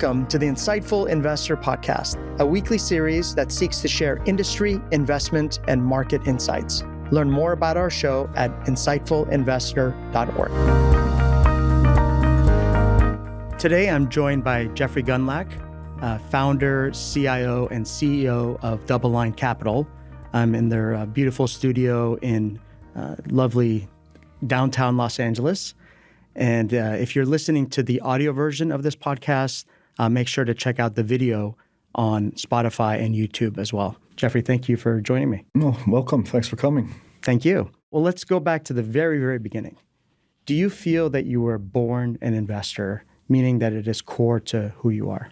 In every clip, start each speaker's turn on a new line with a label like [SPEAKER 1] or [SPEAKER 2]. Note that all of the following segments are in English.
[SPEAKER 1] Welcome to the Insightful Investor Podcast, a weekly series that seeks to share industry, investment, and market insights. Learn more about our show at insightfulinvestor.org. Today, I'm joined by Jeffrey Gundlach, founder, CIO, and CEO of DoubleLine Capital. I'm in their beautiful studio in lovely downtown Los Angeles. And if you're listening to the audio version of this podcast, make sure to check out the video on Spotify and YouTube as well. Jeffrey, thank you for joining me.
[SPEAKER 2] Well, welcome. Thanks for coming.
[SPEAKER 1] Thank you. Well, let's go back to the very, very beginning. Do you feel that you were born an investor, meaning that it is core to who you are?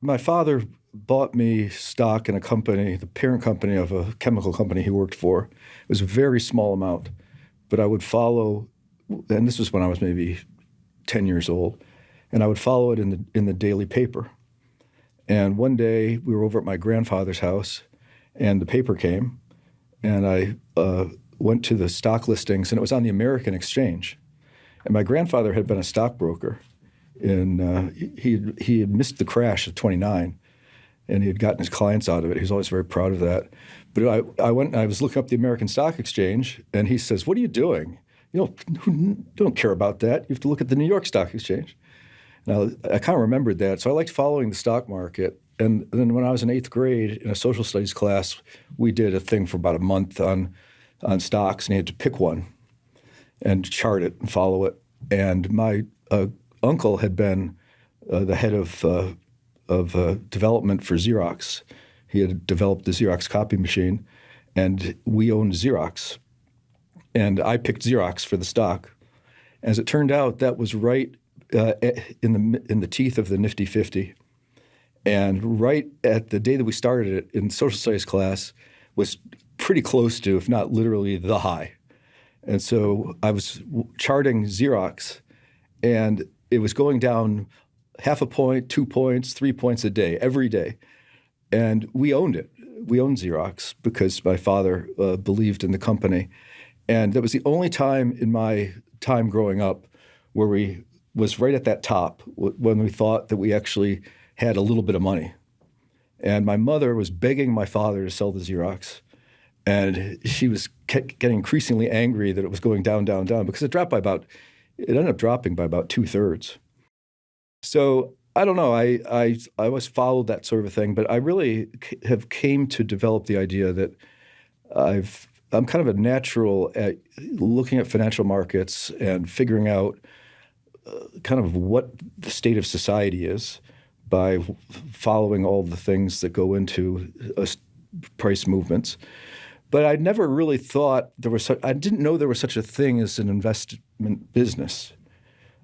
[SPEAKER 2] My father bought me stock in a company, the parent company of a chemical company he worked for. It was a very small amount, but I would follow, and this was when I was maybe 10 years old, and I would follow it in the daily paper. And one day we were over at my grandfather's house, and the paper came, and I went to the stock listings, and it was on the American Exchange. And my grandfather had been a stockbroker, and he had missed the crash of '29, and he had gotten his clients out of it. He was always very proud of that. But I went and I was looking up the American Stock Exchange, and he says, "What are you doing? You don't care about that. You have to look at the New York Stock Exchange." Now, I kind of remembered that, so I liked following the stock market. And then when I was in 8th grade in a social studies class, we did a thing for about a month on stocks, and you had to pick one and chart it and follow it. And my uncle had been the head of development for Xerox. He had developed the Xerox copy machine, and we owned Xerox. And I picked Xerox for the stock. As it turned out, that was right in the teeth of the Nifty 50. And right at the day that we started it in social studies class was pretty close to, if not literally, the high. And so I was charting Xerox, and it was going down half a point, 2 points, 3 points a day, every day. And we owned it. We owned Xerox because my father believed in the company. And that was the only time in my time growing up where we was right at that top when we thought that we actually had a little bit of money. And my mother was begging my father to sell the Xerox. And she was getting increasingly angry that it was going down, down, down because it ended up dropping by about 2/3. So I don't know. I always followed that sort of thing, but I really have came to develop the idea that I'm kind of a natural at looking at financial markets and figuring out kind of what the state of society is by following all the things that go into price movements. But I never really thought I didn't know there was such a thing as an investment business.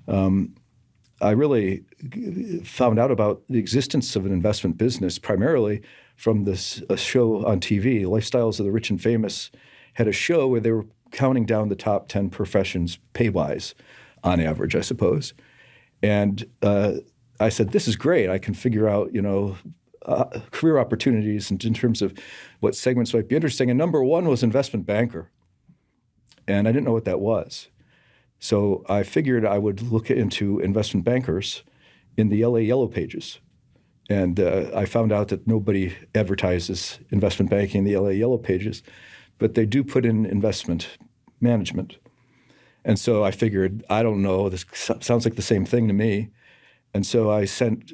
[SPEAKER 2] I really found out about the existence of an investment business primarily from a show on TV, Lifestyles of the Rich and Famous, had a show where they were counting down the top 10 professions pay-wise, on average, I suppose. And I said, this is great. I can figure out, career opportunities in terms of what segments might be interesting. And number one was investment banker. And I didn't know what that was. So I figured I would look into investment bankers in the LA Yellow Pages. And I found out that nobody advertises investment banking in the LA Yellow Pages, but they do put in investment management. And so I figured, I don't know, this sounds like the same thing to me. And so I sent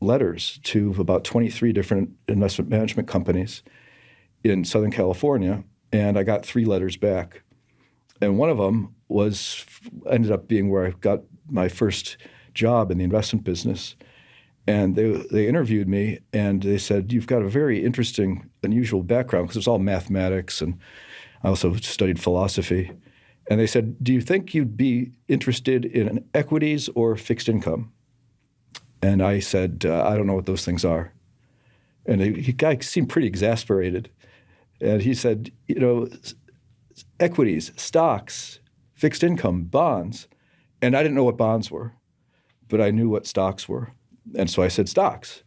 [SPEAKER 2] letters to about 23 different investment management companies in Southern California, and I got 3 letters back. And one of them ended up being where I got my first job in the investment business. And they interviewed me, and they said, you've got a very interesting, unusual background, because it was all mathematics, and I also studied philosophy. And they said, do you think you'd be interested in equities or fixed income? And I said, I don't know what those things are. And the guy seemed pretty exasperated. And he said, equities, stocks, fixed income, bonds. And I didn't know what bonds were, but I knew what stocks were. And so I said, stocks.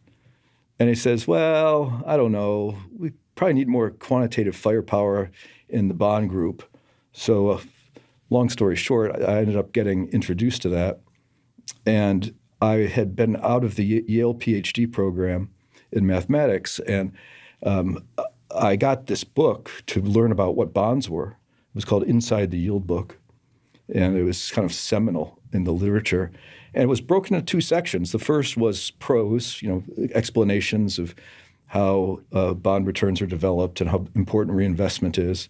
[SPEAKER 2] And he says, well, I don't know. We probably need more quantitative firepower in the bond group. So long story short, I ended up getting introduced to that. And I had been out of the Yale PhD program in mathematics, and I got this book to learn about what bonds were. It was called Inside the Yield Book, and it was kind of seminal in the literature. And it was broken into two sections. The first was prose, explanations of how bond returns are developed and how important reinvestment is.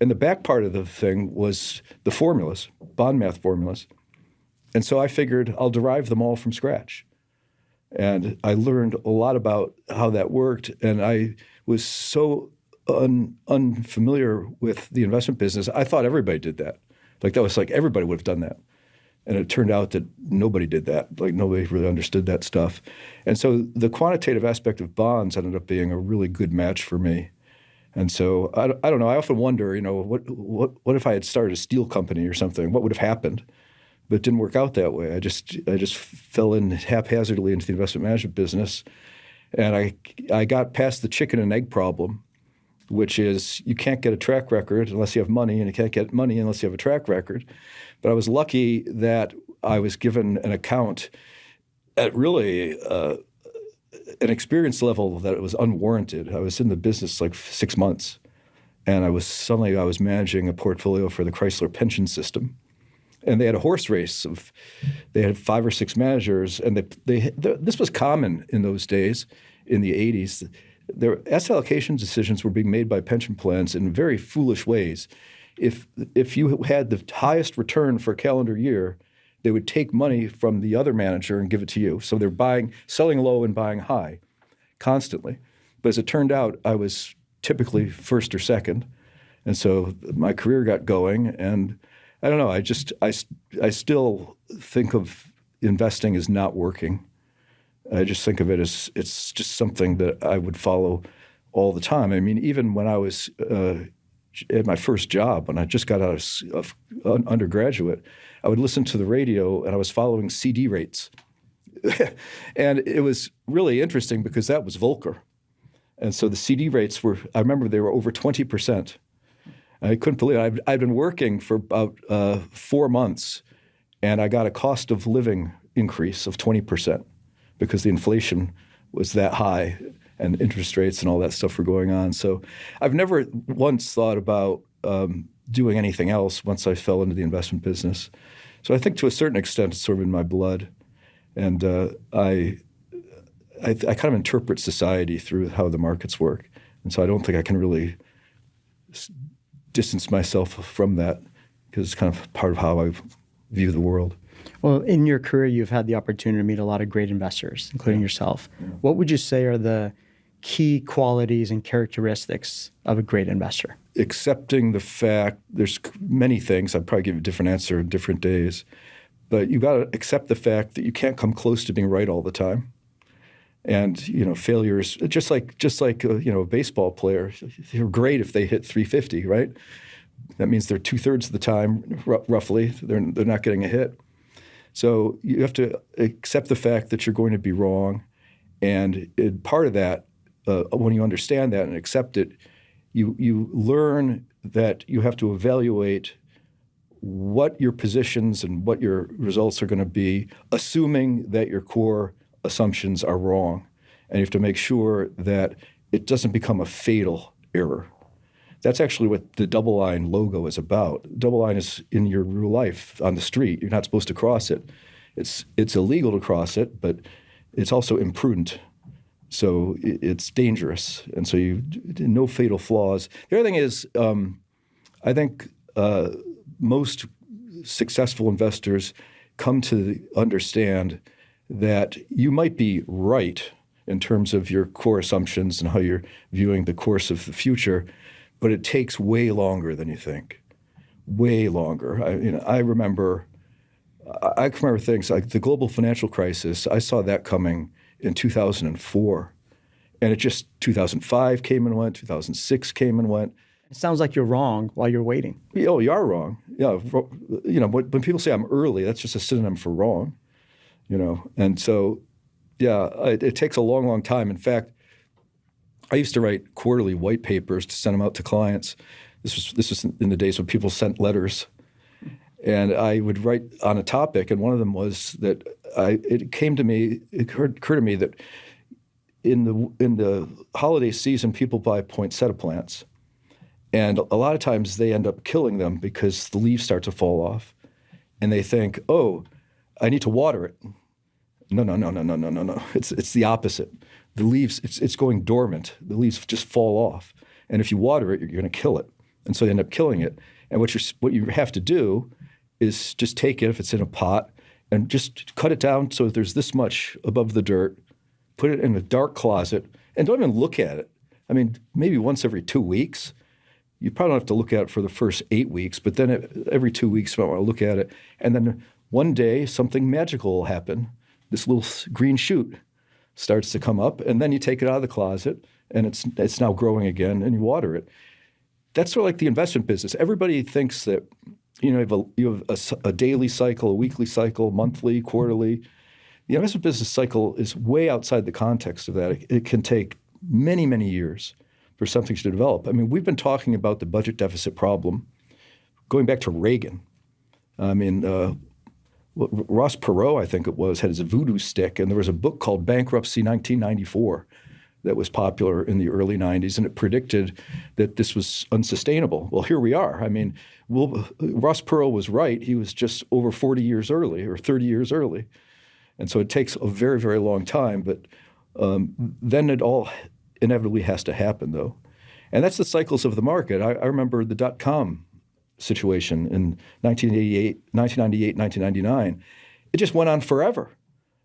[SPEAKER 2] And the back part of the thing was the formulas, bond math formulas. And so I figured I'll derive them all from scratch. And I learned a lot about how that worked. And I was so unfamiliar with the investment business. I thought everybody did that. That was like everybody would have done that. And it turned out that nobody did that. Nobody really understood that stuff. And so the quantitative aspect of bonds ended up being a really good match for me. And so I don't know. I often wonder, what if I had started a steel company or something? What would have happened? But it didn't work out that way. I just fell in haphazardly into the investment management business, and I got past the chicken and egg problem, which is you can't get a track record unless you have money, and you can't get money unless you have a track record. But I was lucky that I was given an account at really an experience level that it was unwarranted. I was in the business 6 months, and I was managing a portfolio for the Chrysler pension system. And they had a horse race they had 5 or 6 managers, and this was common in those days, in the 80s. Their asset allocation decisions were being made by pension plans in very foolish ways. If you had the highest return for a calendar year, they would take money from the other manager and give it to you. So they're selling low and buying high constantly. But as it turned out, I was typically first or second. And so my career got going, and I don't know, I still think of investing as not working. I just think of it as it's just something that I would follow all the time. I mean, even when I was at my first job, when I just got out of undergraduate, I would listen to the radio, and I was following CD rates. And it was really interesting because that was Volcker. And so the CD rates I remember they were over 20%. I couldn't believe it. I'd been working for about 4 months, and I got a cost of living increase of 20% because the inflation was that high and interest rates and all that stuff were going on. So I've never once thought about doing anything else once I fell into the investment business. So I think to a certain extent it's sort of in my blood. And I kind of interpret society through how the markets work. And so I don't think I can really distance myself from that because it's kind of part of how I view the world.
[SPEAKER 1] Well, in your career, you've had the opportunity to meet a lot of great investors, including yourself. Yeah. What would you say are the key qualities and characteristics of a great investor? Accepting the fact, there's many things. I'd probably give a different answer in different days. But you got to accept the fact that you can't come close to being right all the time. And, failures, just like a baseball player, they're great if they hit 350, right? That means they're 2/3 of the time, roughly, they're not getting a hit. So you have to accept the fact that you're going to be wrong. And part of that, when you understand that and accept it, you learn that you have to evaluate what your positions and what your results are going to be, assuming that your core assumptions are wrong. And you have to make sure that it doesn't become a fatal error. That's actually what the DoubleLine logo is about. DoubleLine is in your real life on the street. You're not supposed to cross it. It's illegal to cross it, but it's also imprudent. So it's dangerous. And so no fatal flaws. The other thing is, I think most successful investors come to understand that you might be right in terms of your core assumptions and how you're viewing the course of the future, but it takes way longer than you think, way longer. I remember things like the global financial crisis. I saw that coming in 2004, and 2005 came and went, 2006 came and went. It sounds like you're wrong while you're waiting. Oh, you are wrong. Yeah, when people say I'm early, that's just a synonym for wrong. And so, yeah, it takes a long, long time. In fact, I used to write quarterly white papers to send them out to clients. This was in the days when people sent letters. And I would write on a topic, and one of them was that
[SPEAKER 2] it occurred to me that in the holiday season, people buy poinsettia plants. And a lot of times they end up killing them because the leaves start to fall off. And they think, oh, I need to water it. No. It's the opposite. The leaves, it's going dormant. The leaves just fall off. And if you water it, you're going to kill it. And so they end up killing it. And what you have to do is just take it, if it's in a pot, and just cut it down so there's this much above the dirt, put it in a dark closet, and don't even look at it. I mean, maybe once every 2 weeks. You probably don't have to look at it for the first 8 weeks, but then every 2 weeks you might want to look at it. And then one day something magical will happen. This little green shoot starts to come up, and then you take it out of the closet, and it's now growing again, and you water it. That's sort of like the investment business. Everybody thinks that you have a daily cycle, a weekly cycle, monthly, quarterly. The investment business cycle is way outside the context of that. It can take many, many years for something to develop. I mean, we've been talking about the budget deficit problem going back to Reagan. I mean, Ross Perot, I think it was, had his voodoo stick, and there was a book called Bankruptcy 1994 that was popular in the early 90s, and it predicted that this was unsustainable. Well, here we are. I mean, Ross Perot was right. He was just over 40 years early or 30 years early. And so it takes a very, very long time, but then it all inevitably has to happen, though. And that's the cycles of the market. I remember the dot-com situation in 1998, 1998, 1999. It just went on forever.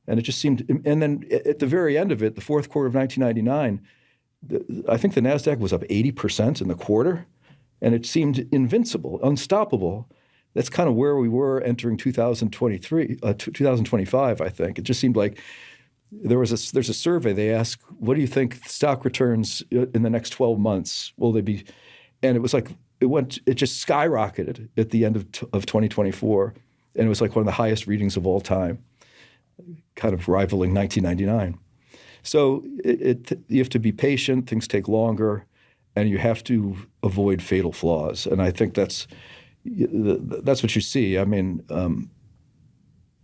[SPEAKER 2] And it just seemed – and then at the very end of it, the fourth quarter of 1999, I think the NASDAQ was up 80% in the quarter, and it seemed invincible, unstoppable. That's kind of where we were entering 2025, I think. It just seemed like – there's a survey. They ask, what do you think stock returns in the next 12 months? Will they be? And it was like it just skyrocketed at the end of 2024, and it was like one of the highest readings of all time, kind of rivaling 1999. So you have to be patient. Things take longer, and you have to avoid fatal flaws. And I think that's what you see. I mean, I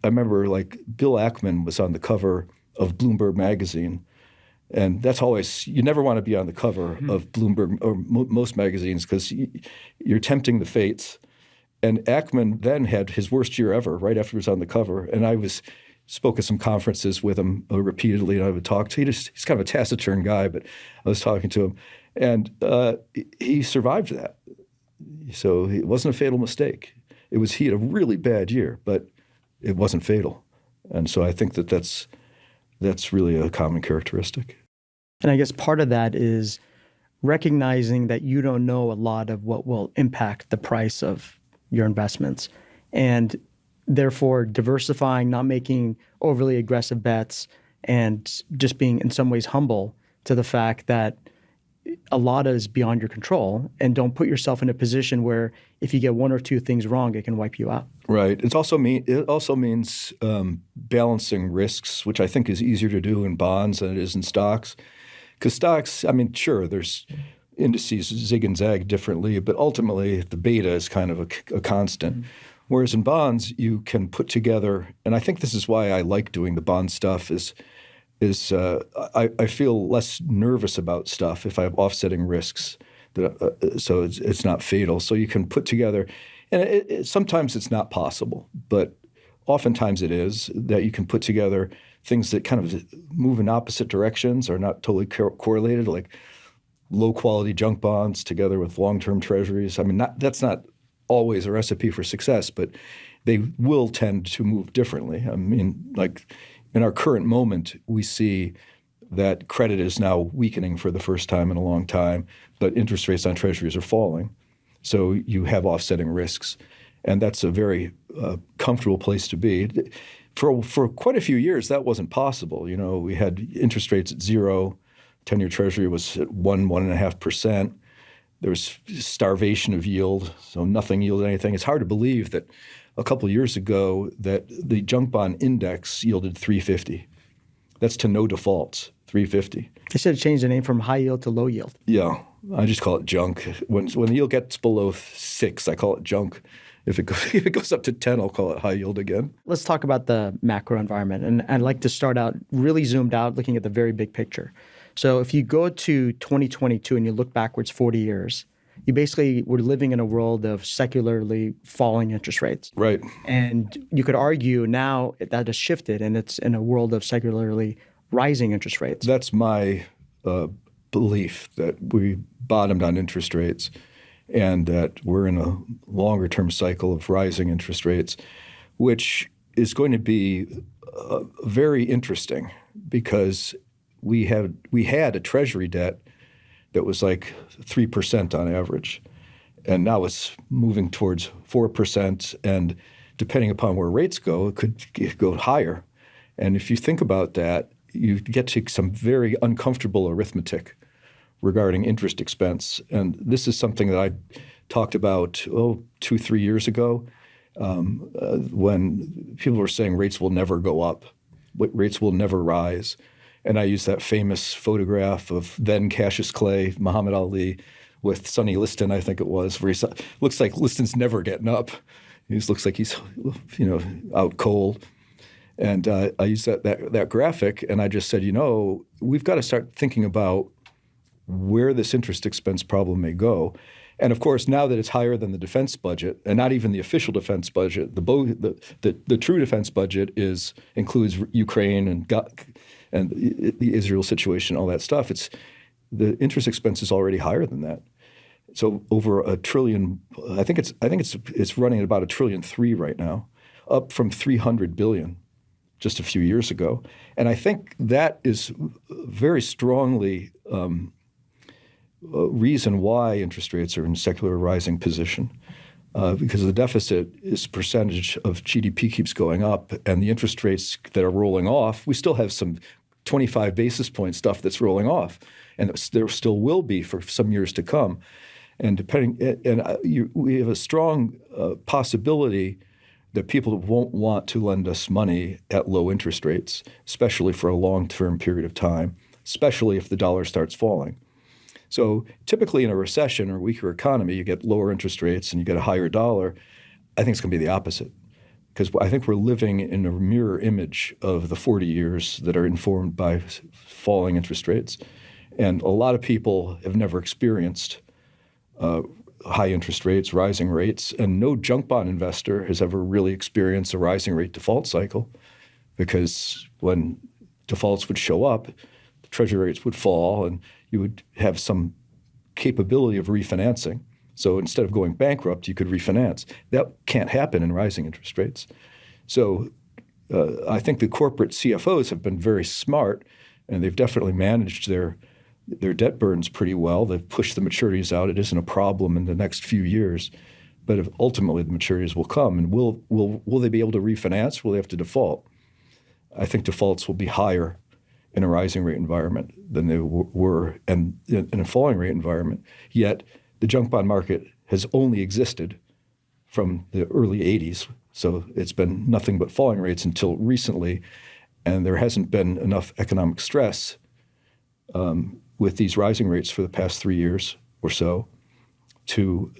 [SPEAKER 2] remember like Bill Ackman was on the cover of Bloomberg magazine. And that's always, you never want to be on the cover of Bloomberg or most magazines because you're tempting the fates. And Ackman then had his worst year ever right after he was on the cover. And I spoke at some conferences with him repeatedly, and I would talk to him. He's kind of a taciturn guy, but I was talking to him. And he survived that. So it wasn't a fatal mistake. He had a really bad year, but it wasn't fatal. And so I think that's really a common characteristic.
[SPEAKER 1] And I guess part of that is recognizing that you don't know a lot of what will impact the price of your investments, and therefore diversifying, not making overly aggressive bets, and just being in some ways humble to the fact that a lot is beyond your control, and don't put yourself in a position where if you get one or two things wrong, it can wipe you out. Right.
[SPEAKER 2] It also means balancing risks, which I think is easier to do in bonds than it is in stocks. Because stocks, I mean, sure, there's indices zig and zag differently, but ultimately the beta is kind of a constant. Mm-hmm. Whereas in bonds, you can put together, and I think this is why I like doing the bond stuff, is I feel less nervous about stuff if I have offsetting risks, so it's not fatal. So you can put together, and sometimes it's not possible, but oftentimes it is, that you can put together things that kind of move in opposite directions or not totally correlated, like low-quality junk bonds together with long-term treasuries. I mean, that's not always a recipe for success, but they will tend to move differently. I mean, like in our current moment, we see that credit is now weakening for the first time in a long time, but interest rates on treasuries are falling. So you have offsetting risks, and that's a very comfortable place to be. For quite a few years, that wasn't possible. You know, we had interest rates at 0, 10-year Treasury was at 1.5%. There was starvation of yield, so nothing yielded anything. It's hard to believe that a couple of years ago that the junk bond index yielded 350. That's to no defaults, 350.
[SPEAKER 1] They should have changed the name from high yield to low yield.
[SPEAKER 2] Yeah, I just call it junk. When the yield gets below 6, I call it junk. If it goes up to 10, I'll call it high yield again.
[SPEAKER 1] Let's talk about the macro environment. And I'd like to start out really zoomed out, looking at the very big picture. So if you go to 2022 and you look backwards 40 years, you basically were living in a world of secularly falling interest rates.
[SPEAKER 2] Right.
[SPEAKER 1] And you could argue now that has shifted and it's in a world of secularly rising interest rates.
[SPEAKER 2] That's my belief, that we bottomed on interest rates and that we're in a longer term cycle of rising interest rates, which is going to be very interesting because we had a Treasury debt that was like 3% on average. And now it's moving towards 4%. And depending upon where rates go, it could go higher. And if you think about that, you get to some very uncomfortable arithmetic regarding interest expense. And this is something that I talked about 2-3 years ago when people were saying rates will never go up, rates will never rise. And I used that famous photograph of then Cassius Clay, Muhammad Ali, with Sonny Liston, I think it was, where he looks like Liston's never getting up. He just looks like he's, out cold. And I used that graphic, and I just said, we've got to start thinking about where this interest expense problem may go. And of course, now that it's higher than the defense budget, and not even the official defense budget, the true defense budget includes Ukraine and the Israel situation, all that stuff. The interest expense is already higher than that. So over $1 trillion, I think it's running at about $1.3 trillion right now, up from $300 billion just a few years ago. And I think that is very strongly a reason why interest rates are in secular rising position, because the deficit is percentage of GDP keeps going up, and the interest rates that are rolling off, we still have some 25 basis point stuff that's rolling off, and there still will be for some years to come. And we have a strong possibility that people won't want to lend us money at low interest rates, especially for a long-term period of time, especially if the dollar starts falling. So typically in a recession or weaker economy, you get lower interest rates and you get a higher dollar. I think it's going to be the opposite, because I think we're living in a mirror image of the 40 years that are informed by falling interest rates. And a lot of people have never experienced high interest rates, rising rates, and no junk bond investor has ever really experienced a rising rate default cycle, because when defaults would show up, the Treasury rates would fall and you would have some capability of refinancing. So instead of going bankrupt, you could refinance. That can't happen in rising interest rates. So I think the corporate CFOs have been very smart, and they've definitely managed their debt burdens pretty well. They've pushed the maturities out. It isn't a problem in the next few years. But if ultimately the maturities will come, and will they be able to refinance? Will they have to default? I think defaults will be higher in a rising rate environment than they were in a falling rate environment. Yet the junk bond market has only existed from the early 80s. So it's been nothing but falling rates until recently. And there hasn't been enough economic stress with these rising rates for the past 3 years or so to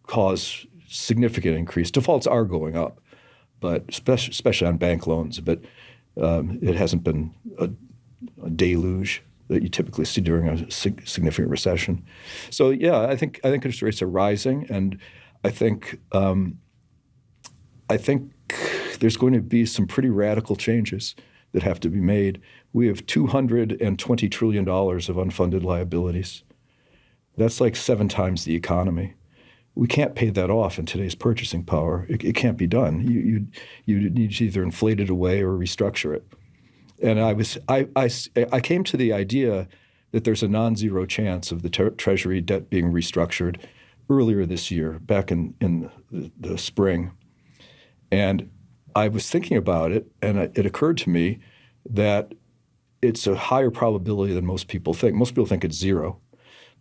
[SPEAKER 2] cause significant increase. Defaults are going up, but especially on bank loans. But it hasn't been a deluge that you typically see during a significant recession. So yeah, I think interest rates are rising, and I think there's going to be some pretty radical changes that have to be made. We have $220 trillion of unfunded liabilities. That's like 7 times the economy. We can't pay that off in today's purchasing power. It can't be done. You need to either inflate it away or restructure it. And I came to the idea that there's a non-zero chance of the Treasury debt being restructured earlier this year, back in the spring. And I was thinking about it, and it occurred to me that it's a higher probability than most people think. Most people think it's zero.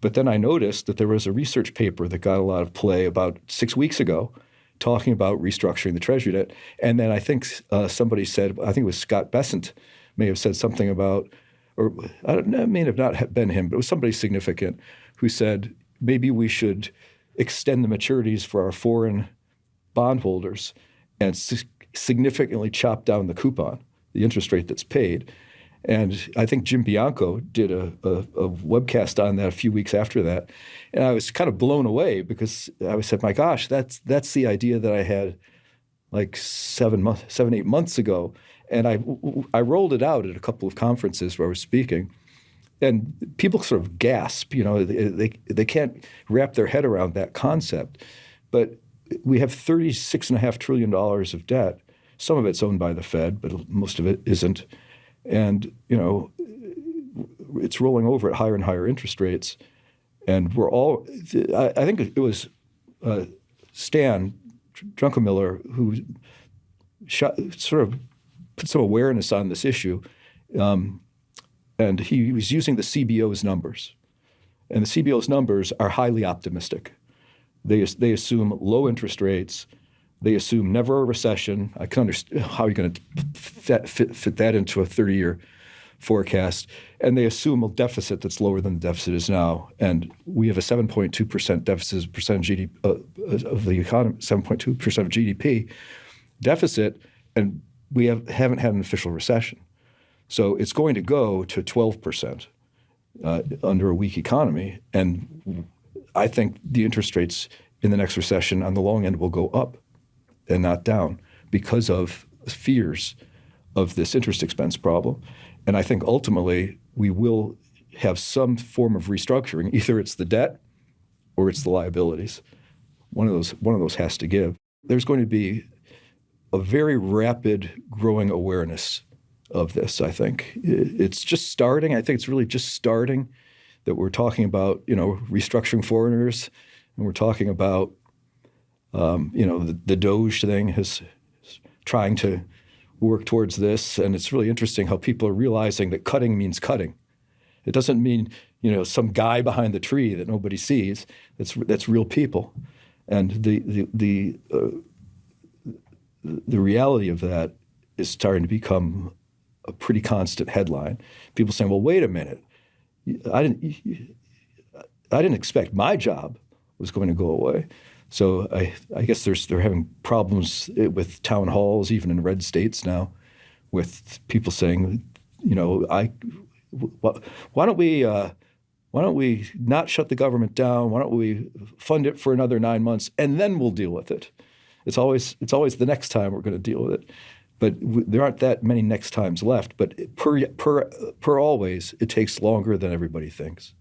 [SPEAKER 2] But then I noticed that there was a research paper that got a lot of play about 6 weeks ago talking about restructuring the Treasury debt. And then I think somebody said, I think it was Scott Bessent, may have said something about, or I don't know, it may have not been him, but it was somebody significant who said maybe we should extend the maturities for our foreign bondholders and significantly chop down the coupon, the interest rate that's paid. And I think Jim Bianco did a webcast on that a few weeks after that. And I was kind of blown away because I said, my gosh, that's the idea that I had like 8 months ago. And I rolled it out at a couple of conferences where I was speaking. And people sort of gasp, they can't wrap their head around that concept. But we have $36.5 trillion of debt. Some of it's owned by the Fed, but most of it isn't. And, it's rolling over at higher and higher interest rates. And I think it was Stan Druckenmiller who sort of put some awareness on this issue. And he was using the CBO's numbers. And the CBO's numbers are highly optimistic. They assume low interest rates. They assume never a recession. I can understand how you're going to fit that into a 30-year forecast. And they assume a deficit that's lower than the deficit is now. And we have a 7.2% deficit as a percent of GDP, of the economy, 7.2% of GDP deficit, and we haven't had an official recession. So it's going to go to 12% under a weak economy. And I think the interest rates in the next recession on the long end will go up and not down because of fears of this interest expense problem. And I think ultimately we will have some form of restructuring. Either it's the debt or it's the liabilities. One of those has to give. There's going to be a very rapid growing awareness of this, I think. It's just starting. I think it's really just starting that we're talking about, restructuring foreigners, and we're talking about, the Doge thing is trying to work towards this. And it's really interesting how people are realizing that cutting means cutting. It doesn't mean, some guy behind the tree that nobody sees. That's real people. And the reality of that is starting to become a pretty constant headline. People saying, well, wait a minute. I didn't expect my job was going to go away. So I guess they're having problems with town halls, even in red states now, with people saying, why don't we not shut the government down? Why don't we fund it for another 9 months and then we'll deal with it? It's always the next time we're going to deal with it. But there aren't that many next times left. But per always, it takes longer than everybody thinks.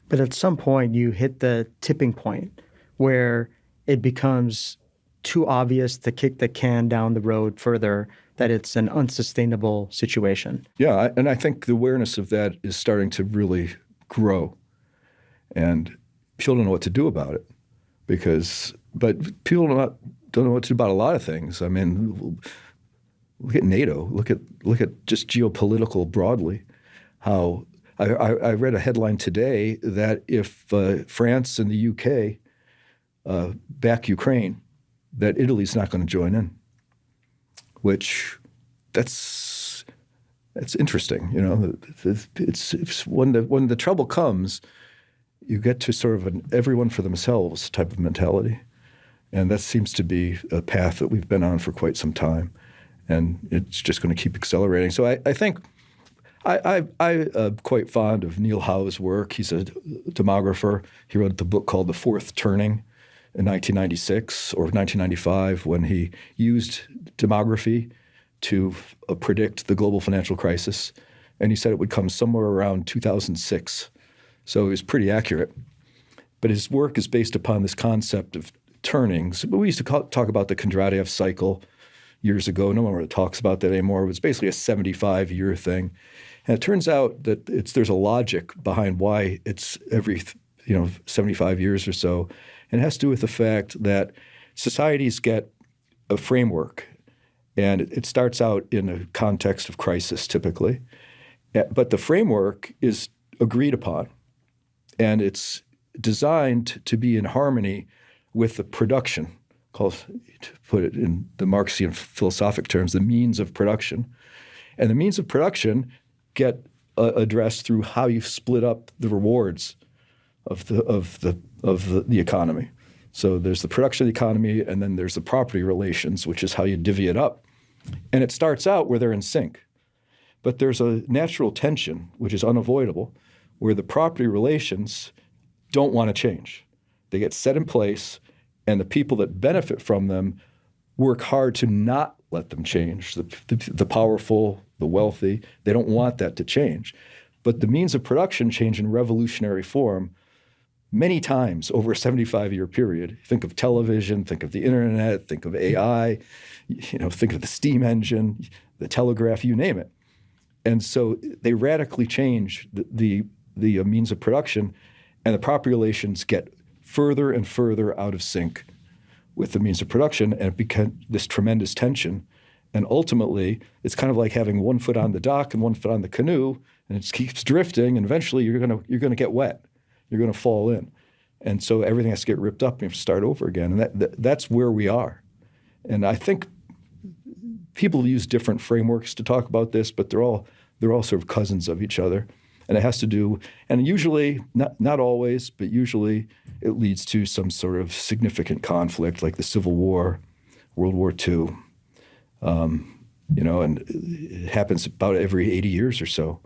[SPEAKER 1] But at some point, you hit the tipping point where it becomes too obvious to kick the can down the road further, that it's an unsustainable situation.
[SPEAKER 2] Yeah, and I think the awareness of that is starting to really grow. And people don't know what to do about it. But people don't know what to do about a lot of things. I mean, look at NATO. Look at just geopolitical broadly. How I read a headline today that if France and the UK back Ukraine, that Italy's not going to join in. Which that's interesting. It's when the trouble comes, you get to sort of an everyone for themselves type of mentality, and that seems to be a path that we've been on for quite some time. And it's just going to keep accelerating. So I think I'm quite fond of Neil Howe's work. He's a demographer. He wrote the book called The Fourth Turning in 1996 or 1995 when he used demography to predict the global financial crisis. And he said it would come somewhere around 2006. So it was pretty accurate. But his work is based upon this concept of turnings. We used to talk about the Kondratiev cycle years ago. No one really talks about that anymore. It was basically a 75-year thing. And it turns out that there's a logic behind why it's every 75 years or so. And it has to do with the fact that societies get a framework, and it starts out in a context of crisis typically. But the framework is agreed upon, and it's designed to be in harmony with the production, to put it in the Marxian philosophic terms, the means of production. And the means of production get addressed through how you split up the rewards of the economy. So there's the production of the economy, and then there's the property relations, which is how you divvy it up. And it starts out where they're in sync. But there's a natural tension, which is unavoidable, where the property relations don't want to change. They get set in place, and the people that benefit from them work hard to not let them change. The powerful, the wealthy, they don't want that to change. But the means of production change in revolutionary form many times over a 75-year period. Think of television, think of the internet, think of AI, think of the steam engine, the telegraph, you name it. And so they radically change the means of production, and the property relations get further and further out of sync with the means of production, and it becomes this tremendous tension. And ultimately, it's kind of like having one foot on the dock and one foot on the canoe, and it keeps drifting, and eventually you're gonna get wet. You're gonna fall in. And so everything has to get ripped up and you have to start over again. And that's where we are. And I think people use different frameworks to talk about this, but they're all sort of cousins of each other. And it has to do, and usually, not always, but usually it leads to some sort of significant conflict like the Civil War, World War II. And it happens about every 80 years or so.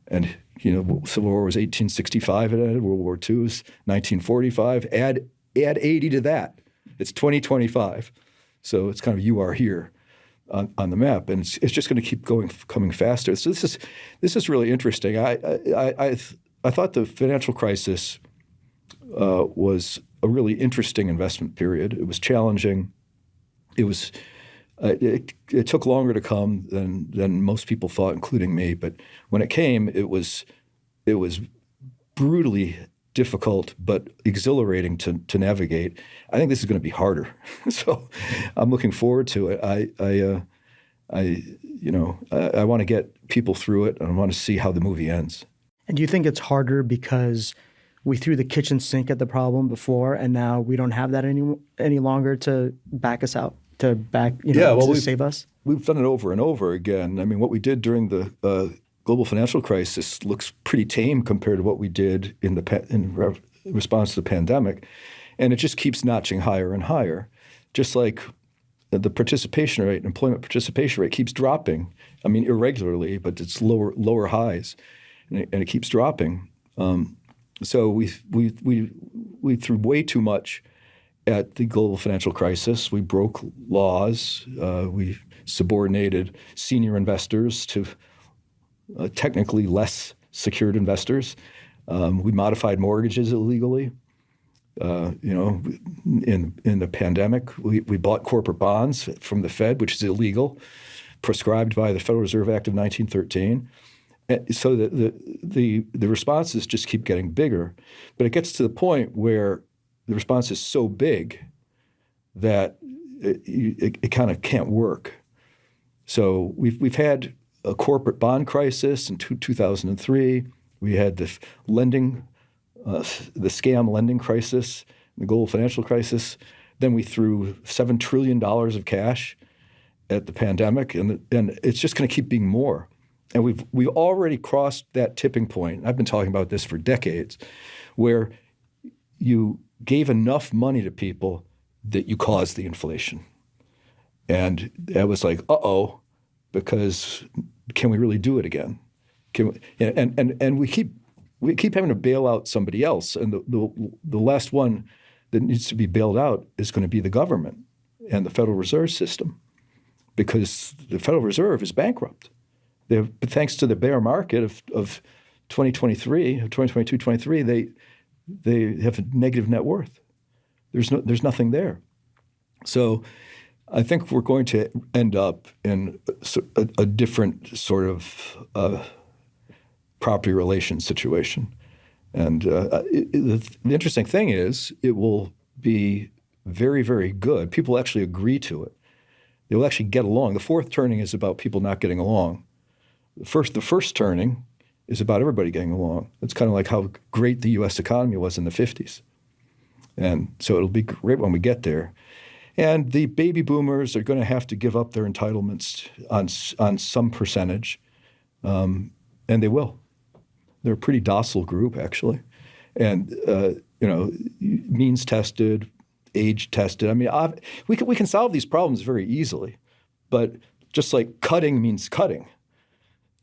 [SPEAKER 2] And, Civil War was 1865, it ended. World War II was 1945. Add 80 to that. It's 2025. So it's kind of you are here on the map, and it's just going to keep coming faster. So this is really interesting. I thought the financial crisis was a really interesting investment period. It was challenging. It took longer to come than most people thought, including me. But when it came, it was brutally difficult but exhilarating to navigate. I think this is going to be harder. So I'm looking forward to it. I want to get people through it, and I want to see how the movie ends.
[SPEAKER 1] And do you think it's harder because we threw the kitchen sink at the problem before, and now we don't have that any longer to back us out, to save us?
[SPEAKER 2] We've done it over and over again. I mean, what we did during the global financial crisis looks pretty tame compared to what we did in response to the pandemic, and it just keeps notching higher and higher. Just like the participation rate, employment participation rate keeps dropping. I mean, irregularly, but it's lower highs, and it keeps dropping. So we threw way too much at the global financial crisis. We broke laws. We subordinated senior investors to technically less secured investors. We modified mortgages illegally. In the pandemic, we bought corporate bonds from the Fed, which is illegal, prescribed by the Federal Reserve Act of 1913. So the responses just keep getting bigger. But it gets to the point where the response is so big that it kind of can't work. So we've had a corporate bond crisis in 2003. We had the scam lending crisis, the global financial crisis. Then we threw $7 trillion of cash at the pandemic, and it's just going to keep being more. And we've already crossed that tipping point. I've been talking about this for decades, where you gave enough money to people that you caused the inflation. And that was like, because can we really do it again? And we keep having to bail out somebody else. And the last one that needs to be bailed out is going to be the government and the Federal Reserve System, because the Federal Reserve is bankrupt. Thanks to the bear market of 2022, 23, they have a negative net worth. There's nothing there. So I think we're going to end up in a different sort of property relations situation. And the interesting thing is it will be very, very good. People actually agree to it. They will actually get along. The fourth turning is about people not getting along. The first turning is about everybody getting along. It's kind of like how great the U.S. economy was in the 50s. And so it'll be great when we get there. And the baby boomers are going to have to give up their entitlements on some percentage, and they will. They're a pretty docile group, actually. and means tested, age tested. I mean, we can solve these problems very easily, but just like cutting means cutting,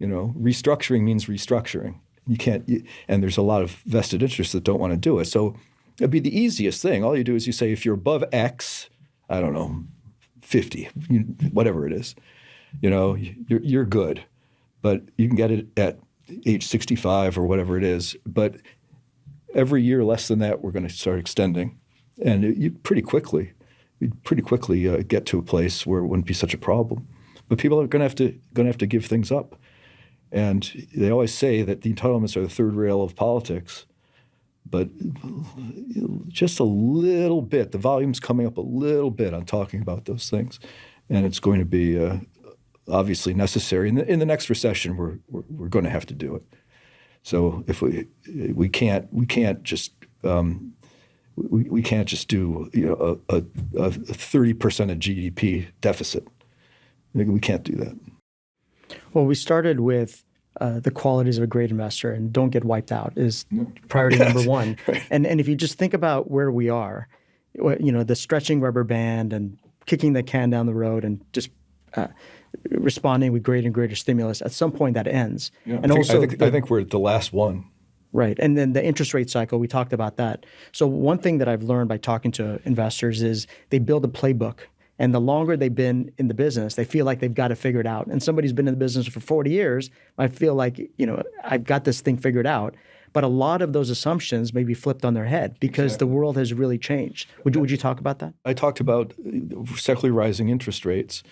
[SPEAKER 2] restructuring means restructuring. You can't, and there's a lot of vested interests that don't want to do it. So it'd be the easiest thing. All you do is you say, if you're above X, I don't know, 50, whatever it is, you're good. But you can get it at age 65 or whatever it is. But every year less than that, we're going to start extending. And you'd pretty quickly get to a place where it wouldn't be such a problem. But people are going to have to give things up. And they always say that the entitlements are the third rail of politics, but just a little bit, the volume's coming up a little bit on talking about those things, and it's going to be obviously necessary. In the next recession, we're going to have to do it. So if we can't just do a 30% of GDP deficit. We can't do that.
[SPEAKER 1] Well, we started with the qualities of a great investor, and don't get wiped out is priority number one.
[SPEAKER 2] Right.
[SPEAKER 1] And if you just think about where we are, the stretching rubber band and kicking the can down the road and just responding with greater and greater stimulus, at some point that ends.
[SPEAKER 2] Yeah,
[SPEAKER 1] And
[SPEAKER 2] I think we're at the last one.
[SPEAKER 1] Right. And then the interest rate cycle, we talked about that. So one thing that I've learned by talking to investors is they build a playbook. And the longer they've been in the business, they feel like they've got it figured out. And somebody's been in the business for 40 years, I feel like, I've got this thing figured out. But a lot of those assumptions may be flipped on their head because the world has really changed. Would you talk about that?
[SPEAKER 2] I talked about secularly rising interest rates,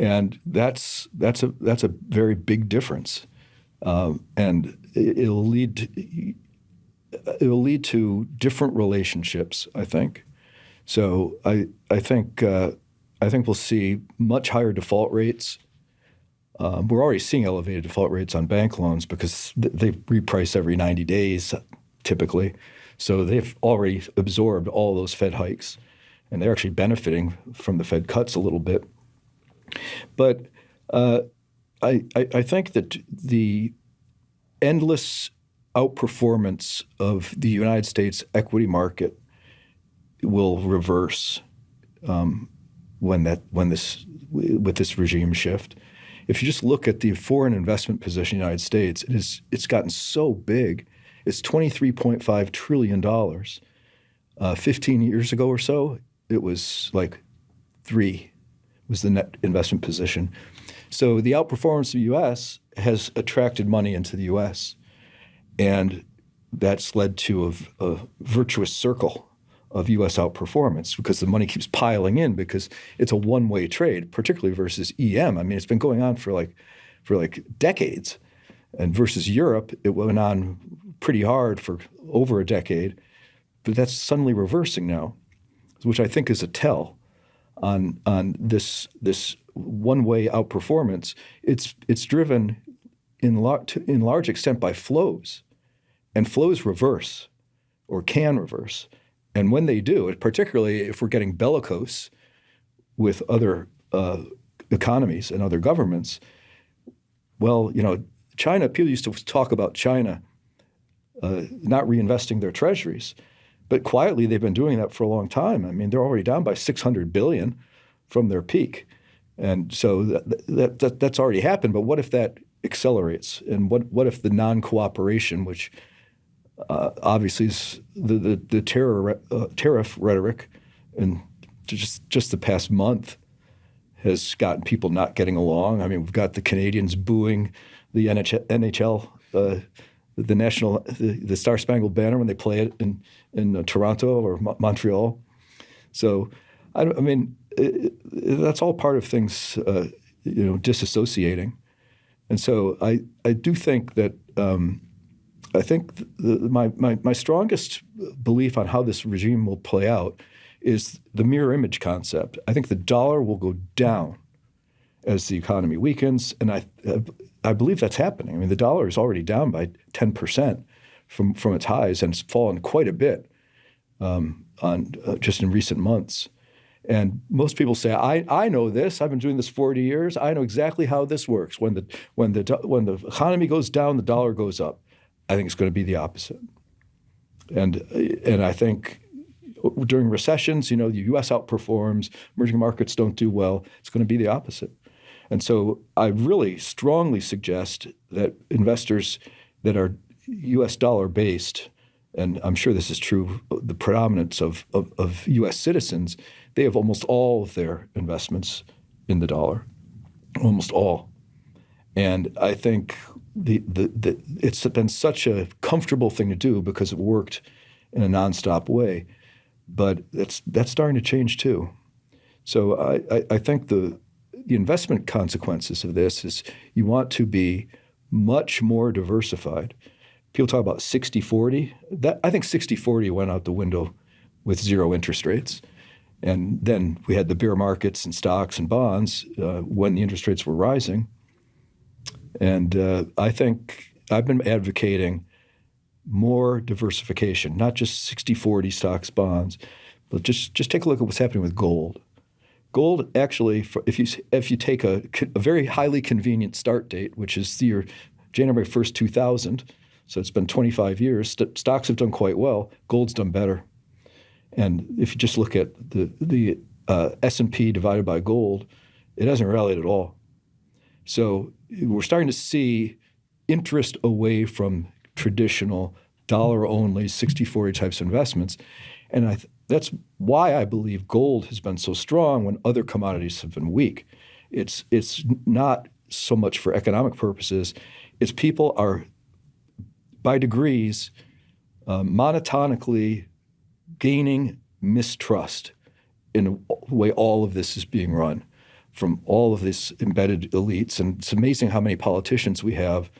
[SPEAKER 2] and that's a very big difference. And it'll lead to different relationships, I think. So I think we'll see much higher default rates. We're already seeing elevated default rates on bank loans because they reprice every 90 days typically. So they've already absorbed all those Fed hikes, and they're actually benefiting from the Fed cuts a little bit. But I think that the endless outperformance of the United States equity market will reverse with this regime shift. If you just look at the foreign investment position in the United States, it's gotten so big. It's $23.5 trillion. 15 years ago or so, it was like 3 was the net investment position. So the outperformance of the U.S. has attracted money into the U.S., and that's led to a virtuous circle of U.S. outperformance because the money keeps piling in because it's a one-way trade, particularly versus EM. I mean, it's been going on for like decades. And versus Europe, it went on pretty hard for over a decade. But that's suddenly reversing now, which I think is a tell on this one-way outperformance. It's driven in large extent by flows. And flows reverse or can reverse. And when they do, particularly if we're getting bellicose with other economies and other governments, well, China, people used to talk about China not reinvesting their treasuries. But quietly, they've been doing that for a long time. I mean, they're already down by $600 billion from their peak. And so that's already happened. But what if that accelerates? And what if the non-cooperation, which obviously is the tariff rhetoric, and just the past month has gotten people not getting along. I mean, we've got the Canadians booing the NHL, the Star Spangled Banner when they play it in Toronto or Montreal. So, that's all part of things, disassociating. And so I do think that I think my strongest belief on how this regime will play out is the mirror image concept. I think the dollar will go down as the economy weakens, and I believe that's happening. I mean, the dollar is already down by 10% from its highs, and it's fallen quite a bit just in recent months. And most people say, I know this. I've been doing this 40 years. I know exactly how this works. When the economy goes down, the dollar goes up. I think it's going to be the opposite. And I think during recessions, the U.S. outperforms, emerging markets don't do well. It's going to be the opposite. And so I really strongly suggest that investors that are U.S. dollar based, and I'm sure this is true, the predominance of U.S. citizens, they have almost all of their investments in the dollar, almost all. And I think it's been such a comfortable thing to do because it worked in a nonstop way. But that's starting to change too. So I think the investment consequences of this is you want to be much more diversified. People talk about 60-40. I think 60-40 went out the window with zero interest rates. And then we had the bear markets and stocks and bonds when the interest rates were rising. And I think I've been advocating more diversification, not just 60-40 stocks, bonds, but just take a look at what's happening with gold. Gold actually, if you take a very highly convenient start date, which is the year January 1st, 2000, so it's been 25 years, stocks have done quite well. Gold's done better. And if you just look at the S&P divided by gold, it hasn't rallied at all. So we're starting to see interest away from traditional dollar-only 60-40 types of investments. And that's why I believe gold has been so strong when other commodities have been weak. It's not so much for economic purposes. It's people are, by degrees, monotonically gaining mistrust in the way all of this is being run from all of these embedded elites. And it's amazing how many politicians we have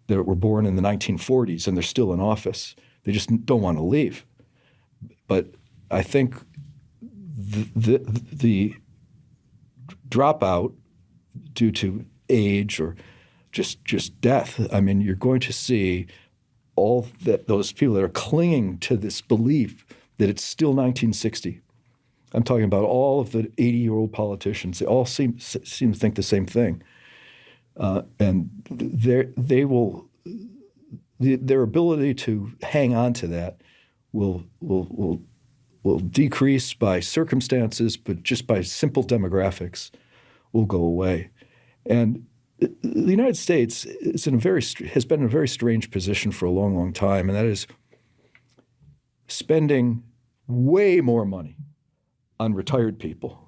[SPEAKER 2] that were born in the 1940s and they're still in office. They just don't want to leave. But I think the dropout due to age or just death, I mean, you're going to see all those people that are clinging to this belief that it's still 1960. I'm talking about all of the 80-year-old politicians. They all seem to think the same thing. And their ability to hang on to that will decrease by circumstances, but just by simple demographics will go away. And the United States has been in a very strange position for a long, long time, and that is spending way more money on retired people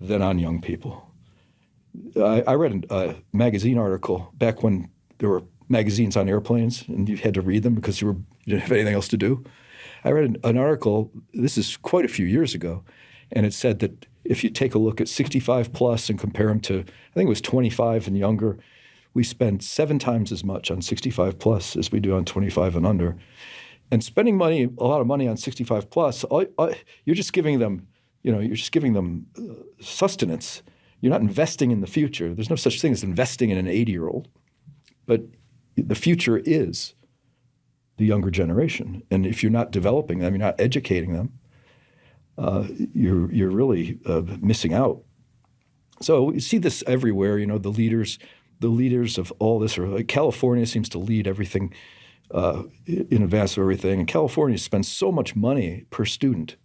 [SPEAKER 2] than on young people. I read a magazine article back when there were magazines on airplanes and you had to read them because you didn't have anything else to do. I read an article, this is quite a few years ago, and it said that if you take a look at 65 plus and compare them to, I think it was 25 and younger, we spend 7 times as much on 65 plus as we do on 25 and under. And spending a lot of money on 65 plus, you're just giving them, sustenance. You're not investing in the future. There's no such thing as investing in an 80-year-old. But the future is the younger generation. And if you're not developing them, you're not educating them, you're really missing out. So we see this everywhere. The leaders of all this are like California seems to lead everything in advance of everything. And California spends so much money per student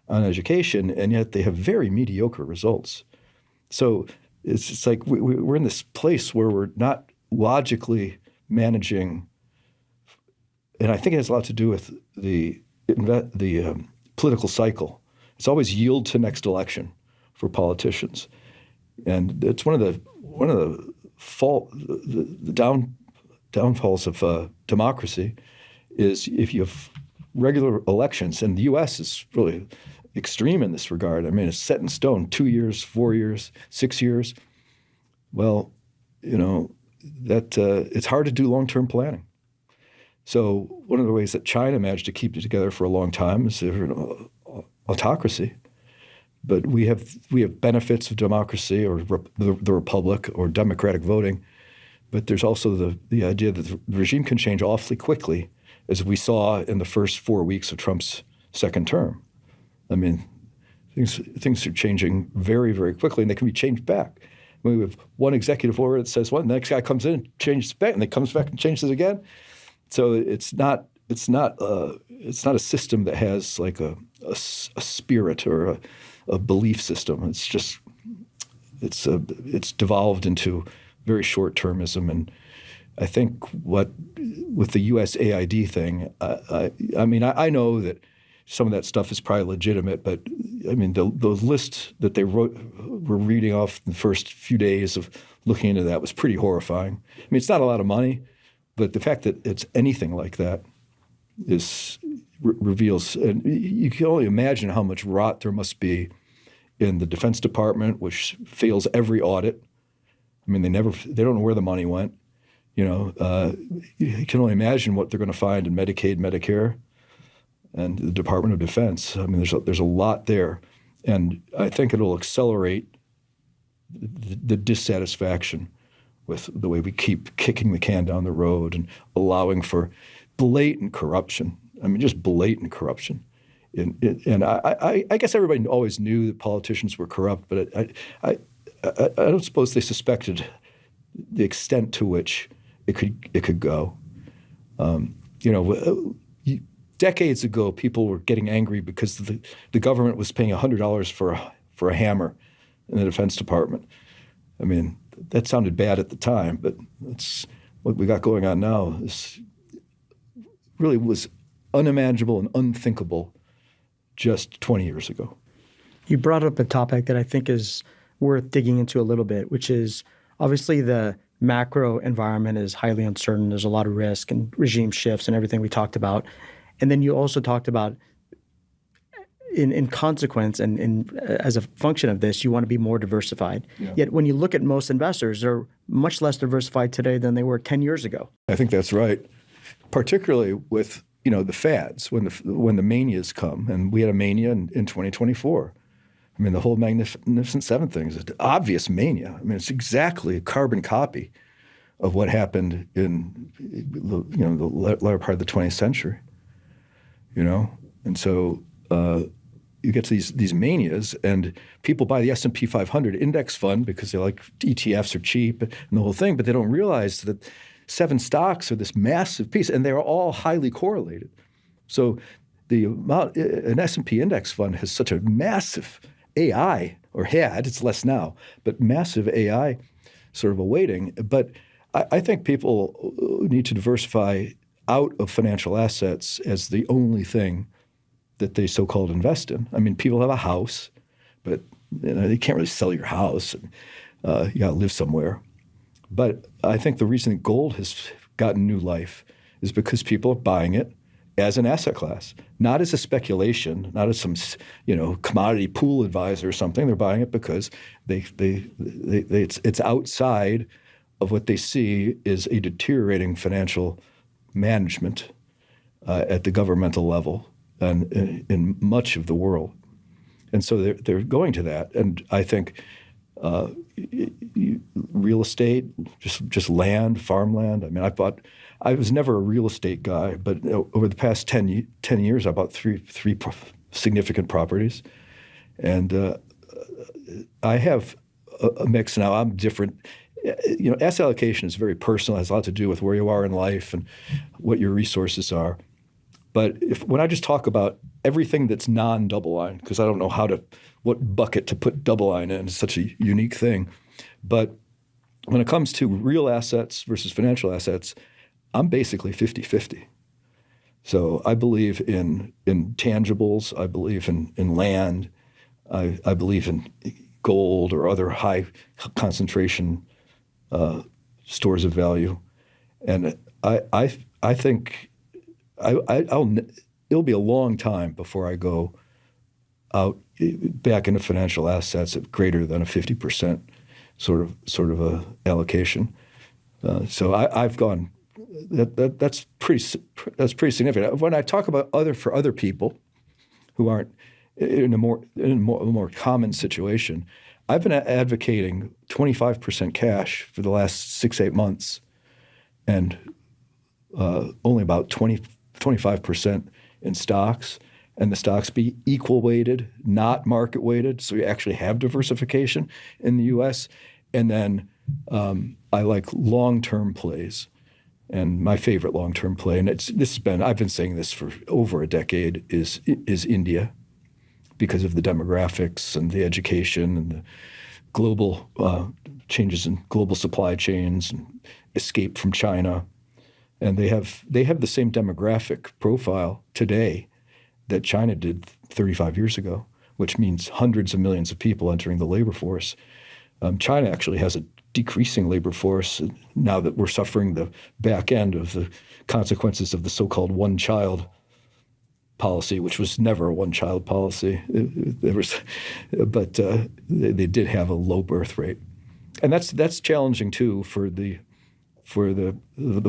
[SPEAKER 2] on education, and yet they have very mediocre results. So it's like we're in this place where we're not logically managing, and I think it has a lot to do with the political cycle. It's always yield to next election for politicians, and it's one of the downfalls of democracy is if you have regular elections, and the U.S. is really extreme in this regard. I mean, it's set in stone, 2 years, 4 years, 6 years. Well, that it's hard to do long-term planning. So one of the ways that China managed to keep it together for a long time is they're an autocracy. But we have benefits of democracy or the republic or democratic voting. But there's also the idea that the regime can change awfully quickly, as we saw in the first 4 weeks of Trump's second term. I mean, things are changing very, very quickly, and they can be changed back. I mean, we have one executive order that says one, the next guy comes in and changes it back, and then comes back and changes it again. So it's not it's not a system that has like a spirit or a belief system. It's just it's devolved into very short-termism. And I think with the USAID thing, I know that some of that stuff is probably legitimate, but I mean the list that they were reading off in the first few days of looking into that was pretty horrifying. I mean, it's not a lot of money, but the fact that it's anything like that reveals, and you can only imagine how much rot there must be in the Defense Department, which fails every audit. I mean, they don't know where the money went. You can only imagine what they're going to find in Medicaid, Medicare, and the Department of Defense. I mean, there's a lot there, and I think it'll accelerate the dissatisfaction with the way we keep kicking the can down the road and allowing for blatant corruption. I mean, just blatant corruption. And I guess everybody always knew that politicians were corrupt, but I don't suppose they suspected the extent to which it could go. Decades ago, people were getting angry because the government was paying $100 for a hammer in the Defense Department. I mean, that sounded bad at the time, but that's what we got going on now. This really was unimaginable and unthinkable just 20 years ago.
[SPEAKER 1] You brought up a topic that I think is worth digging into a little bit, which is obviously the macro environment is highly uncertain. There's a lot of risk and regime shifts and everything we talked about. And then you also talked about in consequence and as a function of this, you want to be more diversified. Yeah. Yet when you look at most investors, they're much less diversified today than they were 10 years ago.
[SPEAKER 2] I think that's right, particularly with the fads, when the manias come, and we had a mania in 2024. I mean, the whole Magnificent Seven thing is an obvious mania. I mean, it's exactly a carbon copy of what happened in the latter part of the 20th century. And so you get to these manias, and people buy the S&P 500 index fund because they like ETFs are cheap and the whole thing, but they don't realize that 7 stocks are this massive piece, and they're all highly correlated. So the amount an S&P index fund has such a massive AI, or had, it's less now, but massive AI sort of a weighting. But I think people need to diversify out of financial assets as the only thing that they so-called invest in. I mean, people have a house, but you can't really sell your house. And, you got to live somewhere. But I think the reason gold has gotten new life is because people are buying it as an asset class, not as a speculation, not as some commodity pool advisor or something. They're buying it because it's outside of what they see is a deteriorating financial management at the governmental level and in much of the world. And so they're going to that. And I think real estate, just land, farmland. I mean, I was never a real estate guy, but over the past 10 years, I bought three significant properties. And I have a mix now. I'm different. Asset allocation is very personal. It has a lot to do with where you are in life and what your resources are. But when I just talk about everything that's non-DoubleLine, because I don't know what bucket to put DoubleLine in, it's such a unique thing. But when it comes to real assets versus financial assets, I'm basically 50-50. So I believe in tangibles. I believe in land. I believe in gold or other high concentration stores of value. And I think it'll be a long time before I go out back into financial assets at greater than a 50% sort of a allocation. So I've gone. That's pretty significant. When I talk about for other people who aren't in a more common situation, I've been advocating 25% cash for the last 6-8 months, and only about 25% in stocks, and the stocks be equal weighted, not market weighted, so you actually have diversification in the U.S. And then I like long-term plays. And my favorite long-term play, and I've been saying this for over a decade, is India, because of the demographics and the education and the global changes in global supply chains and escape from China. And they have the same demographic profile today that China did 35 years ago, which means hundreds of millions of people entering the labor force. China actually has a decreasing labor force now that we're suffering the back end of the consequences of the so-called one-child policy, which was never a one-child policy. But they did have a low birth rate, and that's challenging too for the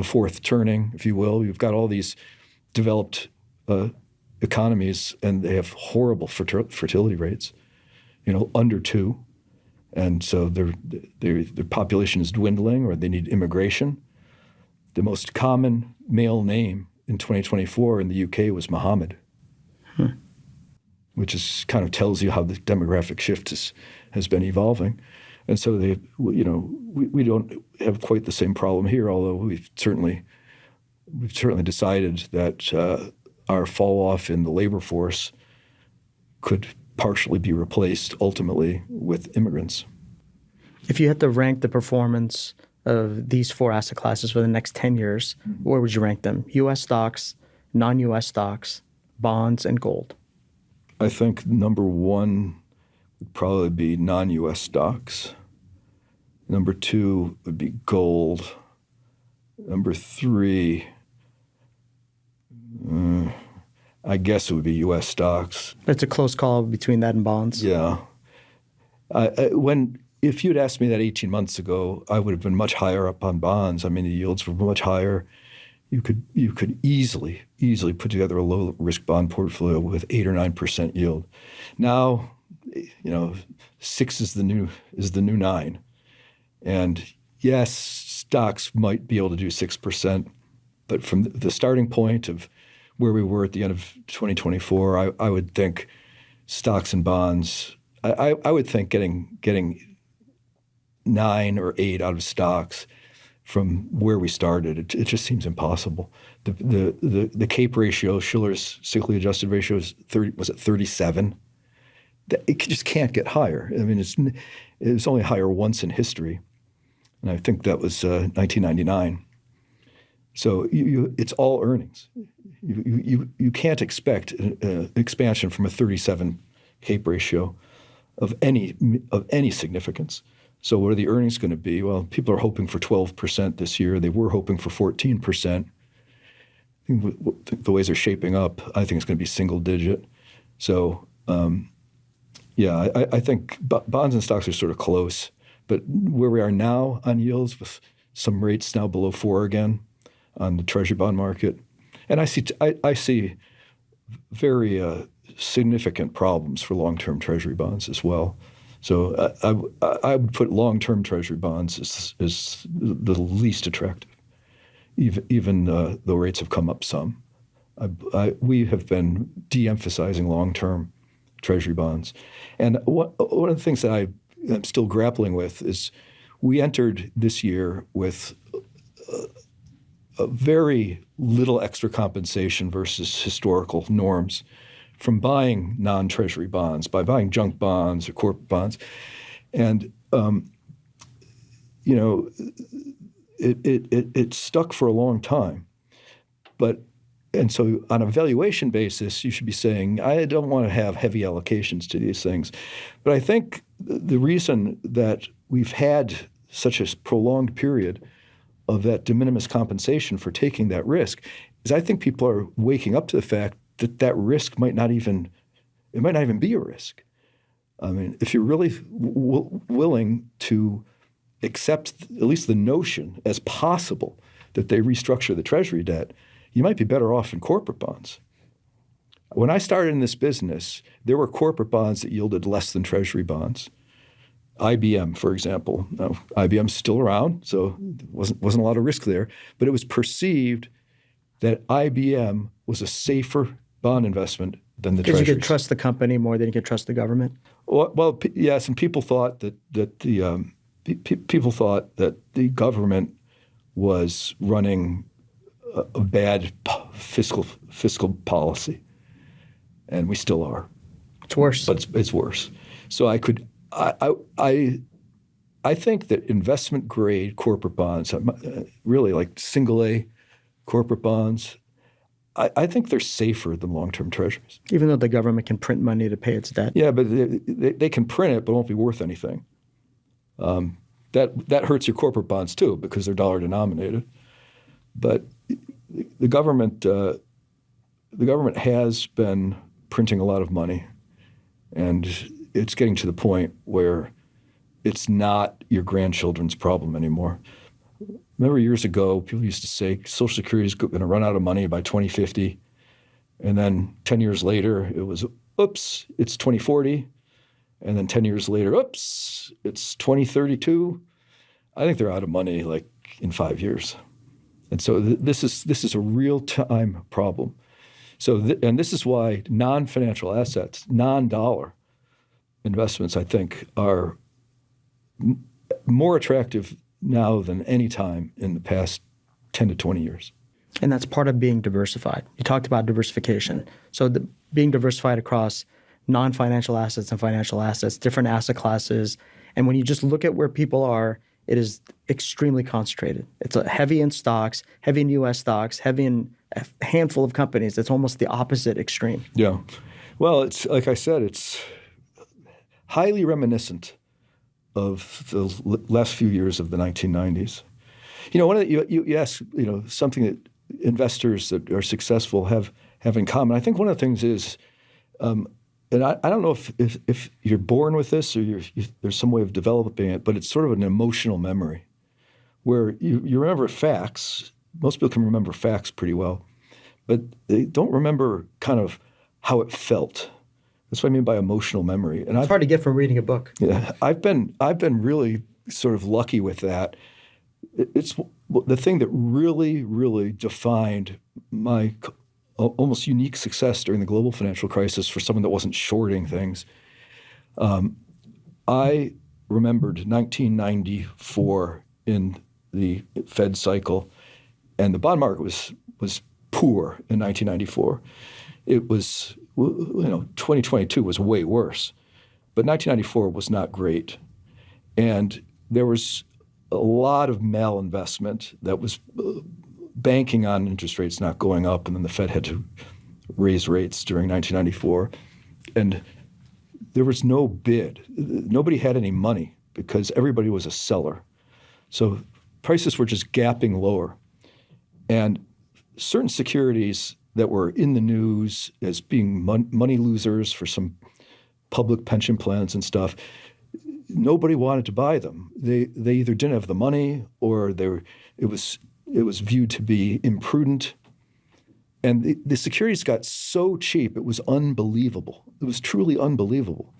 [SPEAKER 2] fourth turning, if you will. You've got all these developed economies, and they have horrible fertility rates, under 2. And so their population is dwindling, or they need immigration. The most common male name in 2024 in the UK was Mohammed, which kind of tells you how the demographic shift has been evolving. And so we don't have quite the same problem here, although we've certainly decided that our fall off in the labor force could partially be replaced ultimately with immigrants.
[SPEAKER 1] If you had to rank the performance of these 4 asset classes for the next 10 years, where would you rank them? U.S. stocks, non-U.S. stocks, bonds, and gold.
[SPEAKER 2] I think number 1 would probably be non-U.S. stocks. Number 2 would be gold. Number 3, I guess it would be U.S. stocks.
[SPEAKER 1] It's a close call between that and bonds.
[SPEAKER 2] Yeah. If you'd asked me that 18 months ago, I would have been much higher up on bonds. I mean, the yields were much higher. You could easily put together a low risk bond portfolio with 8 or 9% yield. Now, 6 is the new 9, and yes, stocks might be able to do 6%, but from the starting point of where we were at the end of 2024, I would think stocks and bonds. I would think getting 9 or 8 out of stocks from where we started, it just seems impossible. The CAPE ratio, Shiller's cyclically adjusted ratio, was at 37. It just can't get higher. I mean, it was only higher once in history, and I think that was 1999. So it's all earnings. You can't expect an expansion from a 37 CAPE ratio of any significance. So what are the earnings going to be? Well, people are hoping for 12% this year. They were hoping for 14%. I think the ways they're shaping up, I think it's going to be single digit. So, I think bonds and stocks are sort of close. But where we are now on yields, with some rates now below 4 again on the Treasury bond market, and I see very significant problems for long-term Treasury bonds as well. So I would put long-term Treasury bonds as the least attractive, even though rates have come up some. We have been de-emphasizing long-term Treasury bonds. And one of the things that I'm still grappling with is we entered this year with a very little extra compensation versus historical norms from buying non-Treasury bonds, by buying junk bonds or corporate bonds. And, it stuck for a long time. And so on a valuation basis, you should be saying, I don't want to have heavy allocations to these things. But I think the reason that we've had such a prolonged period of that de minimis compensation for taking that risk is I think people are waking up to the fact that risk might not even be a risk. I mean, if you're really willing to accept at least the notion as possible that they restructure the Treasury debt, you might be better off in corporate bonds. When I started in this business, there were corporate bonds that yielded less than Treasury bonds. IBM, for example. Now, IBM's still around, so wasn't a lot of risk there, but it was perceived that IBM was a safer bond investment than the Treasuries.
[SPEAKER 1] Because you could trust the company more than you could trust the government?
[SPEAKER 2] Well, yes, and people thought that the government was running a bad fiscal policy, and we still are.
[SPEAKER 1] It's worse.
[SPEAKER 2] But it's worse. So I think that investment grade corporate bonds, really like single A corporate bonds, I think they're safer than long-term treasuries.
[SPEAKER 1] Even though the government can print money to pay its debt.
[SPEAKER 2] Yeah, but they can print it, but it won't be worth anything. That hurts your corporate bonds too because they're dollar denominated. But the government has been printing a lot of money, and it's getting to the point where it's not your grandchildren's problem anymore. Remember years ago, people used to say Social Security is going to run out of money by 2050. And then 10 years later, it was, oops, it's 2040. And then 10 years later, oops, it's 2032. I think they're out of money like in 5 years. And so this is a real-time problem. So and this is why non-financial assets, non-dollar investments, I think, are more attractive now than any time in the past 10 to 20 years.
[SPEAKER 1] And that's part of being diversified. You talked about diversification. So being diversified across non-financial assets and financial assets, different asset classes. And when you just look at where people are, it is extremely concentrated. It's heavy in stocks, heavy in U.S. stocks, heavy in a handful of companies. It's almost the opposite extreme.
[SPEAKER 2] Yeah. Well, it's like I said, it's highly reminiscent of the last few years of the 1990s. You ask, something that investors that are successful have in common. I think one of the things is, and I don't know if you're born with this or there's some way of developing it, but it's sort of an emotional memory where you remember facts. Most people can remember facts pretty well, but they don't remember kind of how it felt. That's what I mean by emotional memory. And
[SPEAKER 1] it's hard to get from reading a book.
[SPEAKER 2] Yeah, I've been really sort of lucky with that. It's the thing that really, really defined my almost unique success during the global financial crisis for someone that wasn't shorting things. I remembered 1994 in the Fed cycle, and the bond market was poor in 1994. It was 2022 was way worse, but 1994 was not great. And there was a lot of malinvestment that was banking on interest rates not going up, and then the Fed had to raise rates during 1994. And there was no bid. Nobody had any money because everybody was a seller. So prices were just gapping lower. And certain securities that were in the news as being money losers for some public pension plans and stuff, nobody wanted to buy them. They either didn't have the money or it was viewed to be imprudent. And the securities got so cheap, it was unbelievable. It was truly unbelievable.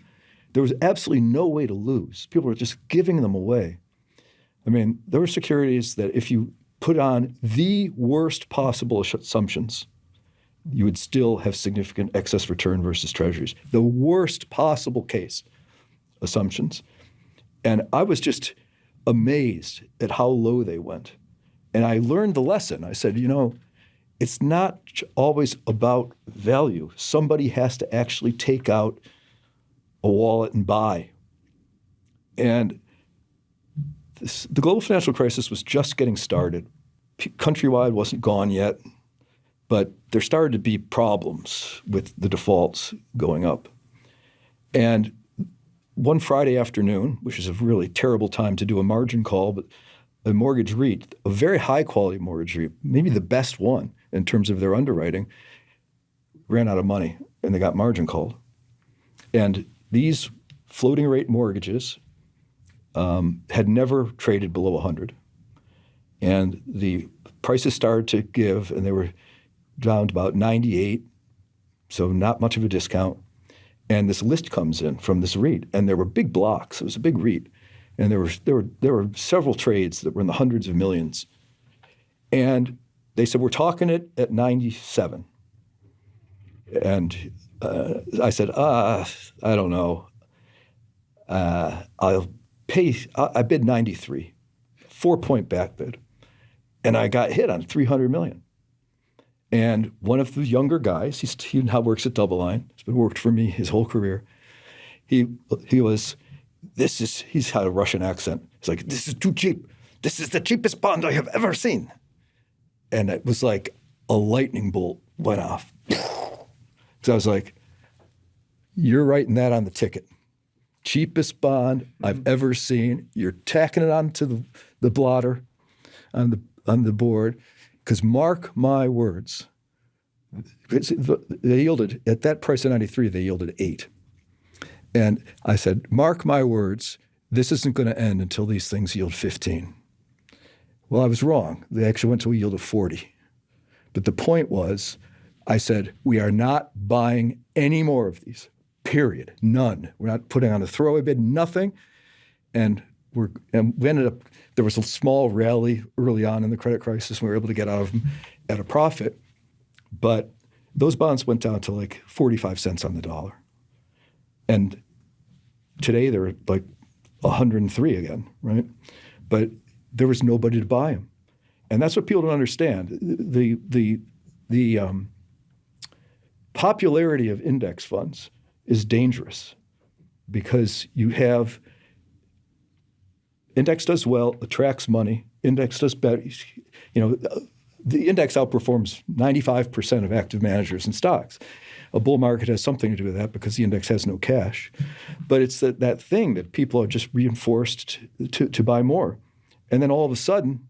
[SPEAKER 2] There was absolutely no way to lose. People were just giving them away. I mean, there were securities that if you put on the worst possible assumptions, you would still have significant excess return versus treasuries. The worst possible case assumptions. And I was just amazed at how low they went. And I learned the lesson. I said, it's not always about value. Somebody has to actually take out a wallet and buy. And the global financial crisis was just getting started. Countrywide wasn't gone yet. But there started to be problems with the defaults going up. And one Friday afternoon, which is a really terrible time to do a margin call, but a mortgage REIT, a very high-quality mortgage REIT, maybe the best one in terms of their underwriting, ran out of money, and they got margin called. And these floating rate mortgages had never traded below 100. And the prices started to give, and they were down to about 98, so not much of a discount. And this list comes in from this REIT, and there were big blocks. It was a big REIT, and there were several trades that were in the hundreds of millions. And they said, we're talking it at 97. And I said, I don't know. I bid 93, 4-point back bid. And I got hit on $300 million. And one of the younger guys, he now works at DoubleLine. He's been worked for me his whole career. He's had a Russian accent. He's like, this is too cheap. This is the cheapest bond I have ever seen. And it was like a lightning bolt went off. So I was like, you're writing that on the ticket. Cheapest bond I've ever seen. You're tacking it onto the blotter on the board. Because mark my words, they yielded, at that price of 93, they yielded 8. And I said, mark my words, this isn't going to end until these things yield 15. Well, I was wrong. They actually went to a yield of 40. But the point was, I said, we are not buying any more of these, period. None. We're not putting on a throwaway bid, nothing. And we ended up, there was a small rally early on in the credit crisis, and we were able to get out of them at a profit. But those bonds went down to like 45 cents on the dollar. And today they're like 103 again, right? But there was nobody to buy them. And that's what people don't understand. The popularity of index funds is dangerous because you have index does well, attracts money. Index does better. The index outperforms 95% of active managers and stocks. A bull market has something to do with that because the index has no cash. But it's that thing that people are just reinforced to buy more. And then all of a sudden,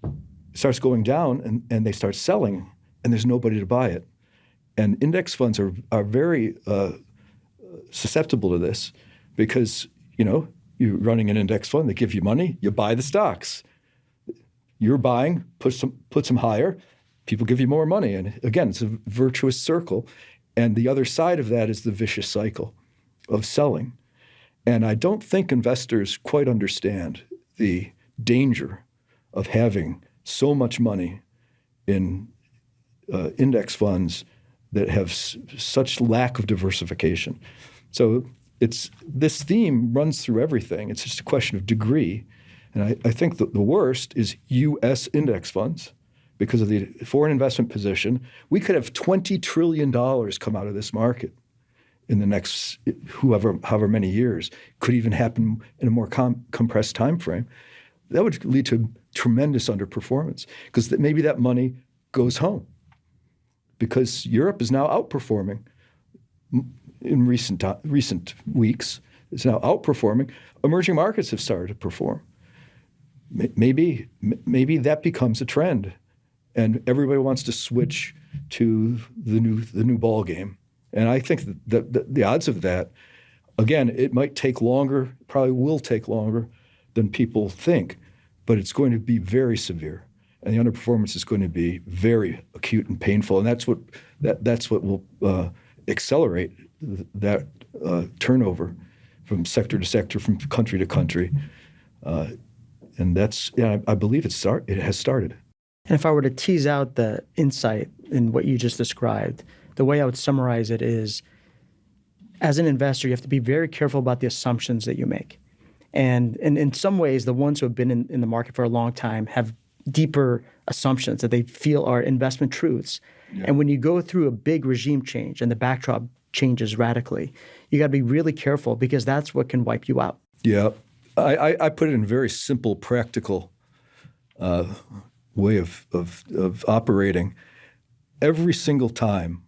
[SPEAKER 2] it starts going down and they start selling and there's nobody to buy it. And index funds are very susceptible to this because, you're running an index fund, they give you money, you buy the stocks. You're buying, put some higher, people give you more money. And again, it's a virtuous circle. And the other side of that is the vicious cycle of selling. And I don't think investors quite understand the danger of having so much money in index funds that have such lack of diversification. So this theme runs through everything. It's just a question of degree. And I think that the worst is U.S. index funds because of the foreign investment position. We could have $20 trillion come out of this market in the next however many years. Could even happen in a more compressed time frame. That would lead to tremendous underperformance because maybe that money goes home because Europe is now outperforming in recent weeks. It's now outperforming. Emerging markets have started to perform. Maybe that becomes a trend, and everybody wants to switch to the new ball game. And I think that the odds of that, again, it might take longer, probably will take longer than people think, but it's going to be very severe, and the underperformance is going to be very acute and painful. And that's what will accelerate that turnover from sector to sector, from country to country. And I believe it has started.
[SPEAKER 1] And if I were to tease out the insight in what you just described, the way I would summarize it is, as an investor, you have to be very careful about the assumptions that you make. And in some ways, the ones who have been in the market for a long time have deeper assumptions that they feel are investment truths. Yeah. And when you go through a big regime change and the backdrop changes radically, you got to be really careful because that's what can wipe you out.
[SPEAKER 2] Yeah. I put it in a very simple, practical way of operating. Every single time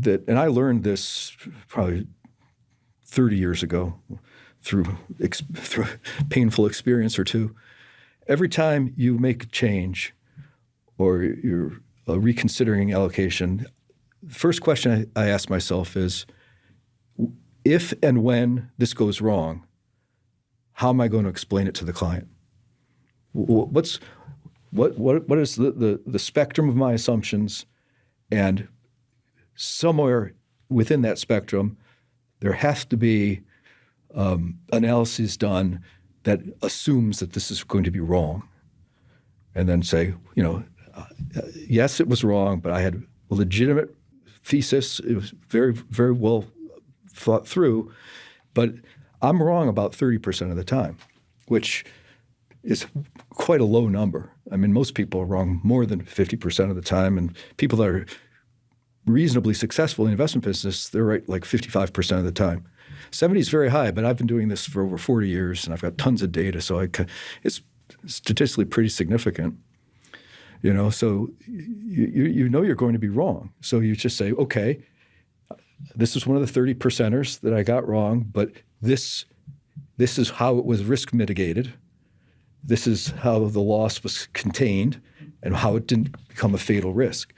[SPEAKER 2] and I learned this probably 30 years ago through painful experience or two. Every time you make a change or you're reconsidering allocation, the first question I ask myself is, if and when this goes wrong, how am I going to explain it to the client? What is the spectrum of my assumptions? And somewhere within that spectrum, there has to be analysis done that assumes that this is going to be wrong. And then say, yes, it was wrong, but I had a legitimate thesis. It was very, very well thought through, but I'm wrong about 30% of the time, which is quite a low number. I mean, most people are wrong more than 50% of the time, and people that are reasonably successful in the investment business, they're right like 55% of the time. 70 is very high, but I've been doing this for over 40 years, and I've got tons of data, so it's statistically pretty significant. So you know you're going to be wrong. So you just say, okay, this is one of the 30 percenters that I got wrong, but this is how it was risk mitigated. This is how the loss was contained and how it didn't become a fatal risk.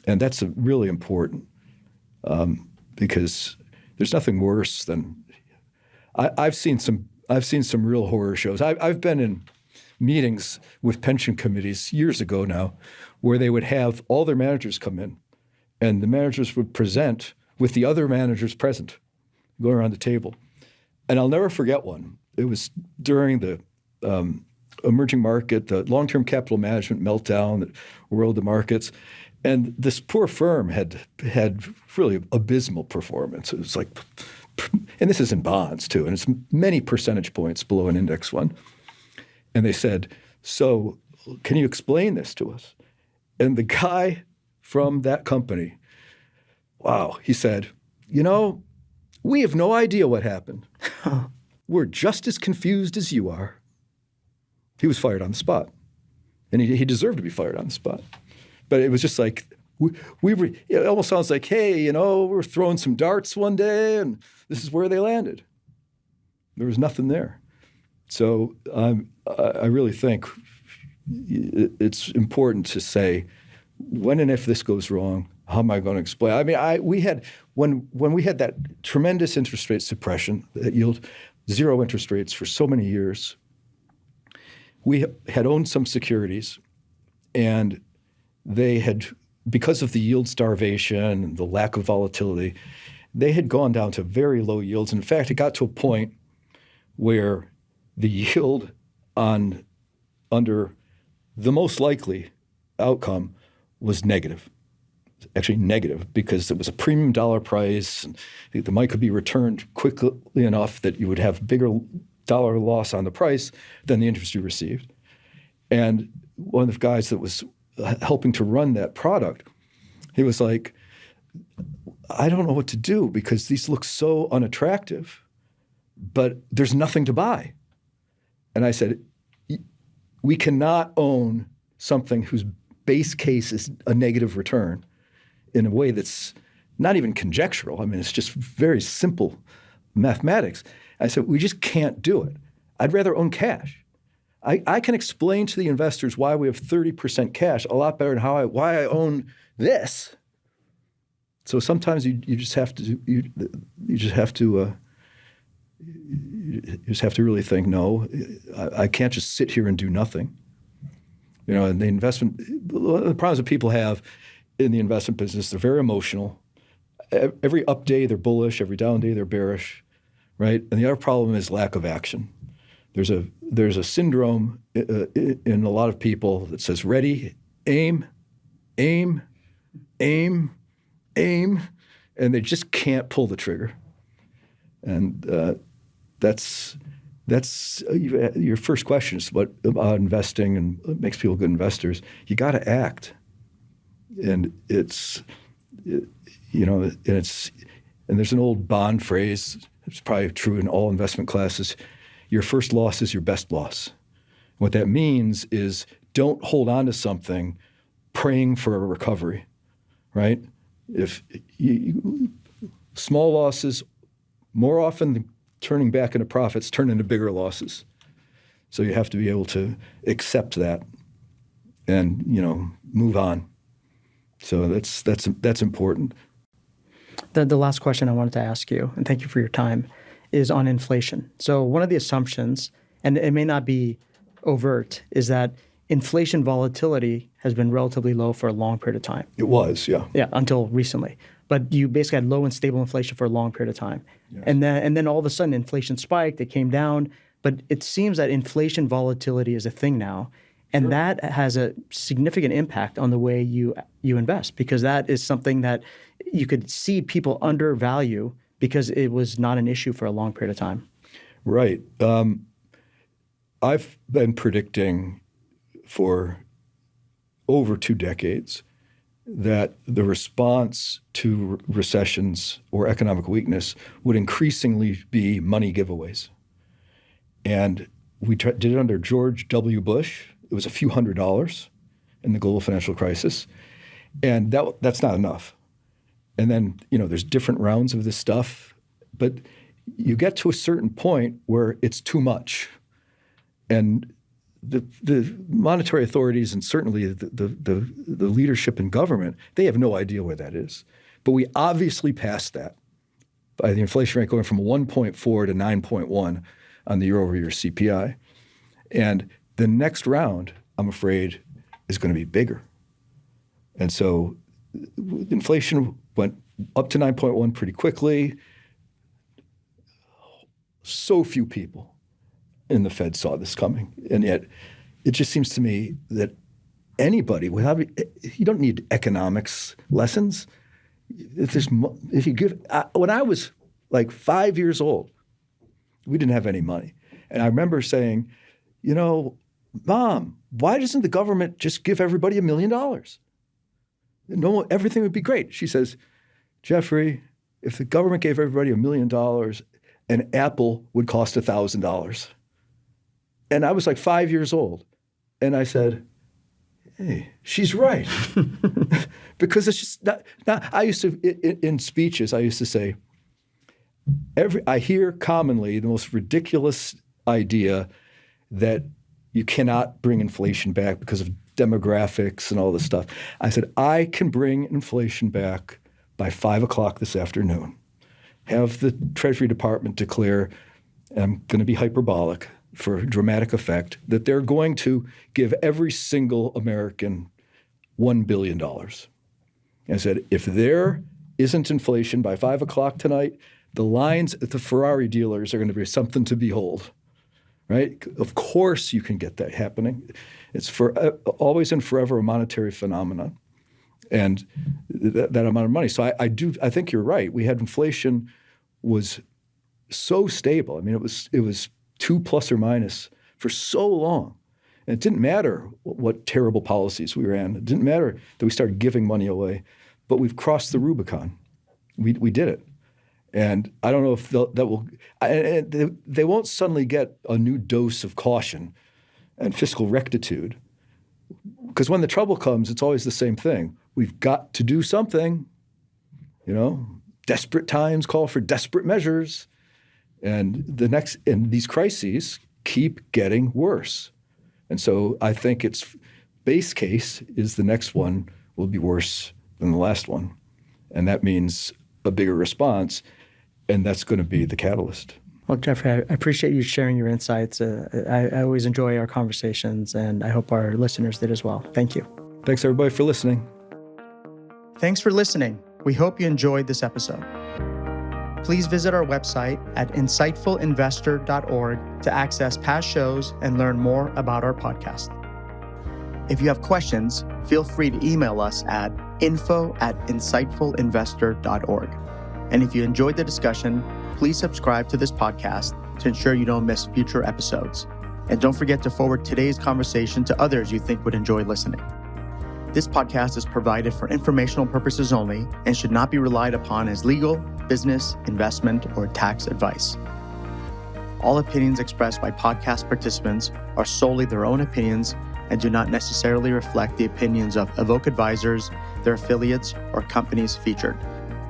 [SPEAKER 2] And that's really important because there's nothing worse than I've seen some real horror shows. I've been in meetings with pension committees years ago now where they would have all their managers come in and the managers would present with the other managers present, going around the table. And I'll never forget one. It was during the emerging market, the long-term capital management meltdown that roiled the markets. And this poor firm had really abysmal performance. It was like, and this is in bonds too, and it's many percentage points below an index one. And they said, so can you explain this to us? And the guy from that company, wow, he said, we have no idea what happened. We're just as confused as you are. He was fired on the spot. And he deserved to be fired on the spot. But it was just like, it almost sounds like, hey, we're throwing some darts one day and this is where they landed. There was nothing there. So I really think it's important to say, when and if this goes wrong, how am I going to explain? I mean, we had when we had that tremendous interest rate suppression that yielded zero interest rates for so many years, we had owned some securities, and they had, because of the yield starvation and the lack of volatility, they had gone down to very low yields. In fact, it got to a point where the yield under the most likely outcome was negative. Actually negative, because it was a premium dollar price. And the money could be returned quickly enough that you would have bigger dollar loss on the price than the interest you received. And one of the guys that was helping to run that product, he was like, I don't know what to do because these look so unattractive, but there's nothing to buy. And I said, we cannot own something whose base case is a negative return in a way that's not even conjectural. I mean, it's just very simple mathematics. I said, we just can't do it. I'd rather own cash. I can explain to the investors why we have 30% cash a lot better than why I own this. So sometimes you just have to really think, no, I can't just sit here and do nothing. And the problems that people have in the investment business, they're very emotional. Every up day they're bullish, every down day they're bearish, right? And the other problem is lack of action. There's a syndrome in a lot of people that says, ready, aim, aim, aim, aim, and they just can't pull the trigger. And that's your first question is what about investing and what makes people good investors. You got to act, and there's an old bond phrase. It's probably true in all investment classes. Your first loss is your best loss. What that means is don't hold on to something praying for a recovery, right? If small losses, more often than turning back into profits, turn into bigger losses. So you have to be able to accept that and, move on. So that's important.
[SPEAKER 1] The last question I wanted to ask you, and thank you for your time, is on inflation. So one of the assumptions, and it may not be overt, is that inflation volatility has been relatively low for a long period of time.
[SPEAKER 2] It was, yeah.
[SPEAKER 1] Yeah, until recently. But you basically had low and stable inflation for a long period of time. Yes. And then all of a sudden inflation spiked, it came down. But it seems that inflation volatility is a thing now. And sure, that has a significant impact on the way you invest, because that is something that you could see people undervalue because it was not an issue for a long period of time.
[SPEAKER 2] Right. I've been predicting for over 2 decades that the response to recessions or economic weakness would increasingly be money giveaways. And we did it under George W. Bush. It was a few $100s in the global financial crisis. And that's not enough. And then, there's different rounds of this stuff, but you get to a certain point where it's too much. And the monetary authorities and certainly the leadership in government, they have no idea where that is. But we obviously passed that by the inflation rate going from 1.4 to 9.1 on the year-over-year CPI. And the next round, I'm afraid, is going to be bigger. And so inflation went up to 9.1 pretty quickly. So few people in the Fed saw this coming. And yet it just seems to me that anybody, you don't need economics lessons. When I was like 5 years old, we didn't have any money. And I remember saying, Mom, why doesn't the government just give everybody $1 million? No, everything would be great. She says, Jeffrey, if the government gave everybody $1 million, an apple would cost $1,000. And I was like 5 years old. And I said, hey, she's right. Because it's just not, I used to, in speeches, I used to say, I hear commonly the most ridiculous idea that you cannot bring inflation back because of demographics and all this stuff. I said, I can bring inflation back by 5 o'clock this afternoon. Have the Treasury Department declare, and I'm going to be hyperbolic for dramatic effect, that they're going to give every single American $1 billion. And I said, if there isn't inflation by 5 o'clock tonight, the lines at the Ferrari dealers are going to be something to behold. Right? Of course you can get that happening. It's always and forever a monetary phenomenon, and that amount of money. So I think you're right. We had inflation was so stable. I mean, it was 2 plus or minus for so long, and it didn't matter what terrible policies we ran. It didn't matter that we started giving money away, but we've crossed the Rubicon. We did it. And I don't know if they won't suddenly get a new dose of caution and fiscal rectitude. Because when the trouble comes, it's always the same thing. We've got to do something. Desperate times call for desperate measures. And these crises keep getting worse. And so I think its base case is the next one will be worse than the last one. And that means a bigger response. And that's going to be the catalyst.
[SPEAKER 1] Well, Jeffrey, I appreciate you sharing your insights. I always enjoy our conversations, and I hope our listeners did as well. Thank you.
[SPEAKER 2] Thanks, everybody, for listening.
[SPEAKER 1] Thanks for listening. We hope you enjoyed this episode. Please visit our website at insightfulinvestor.org to access past shows and learn more about our podcast. If you have questions, feel free to email us at info@insightfulinvestor.org. And if you enjoyed the discussion, please subscribe to this podcast to ensure you don't miss future episodes. And don't forget to forward today's conversation to others you think would enjoy listening. This podcast is provided for informational purposes only and should not be relied upon as legal, business, investment, or tax advice. All opinions expressed by podcast participants are solely their own opinions and do not necessarily reflect the opinions of Evoke Advisors, their affiliates, or companies featured.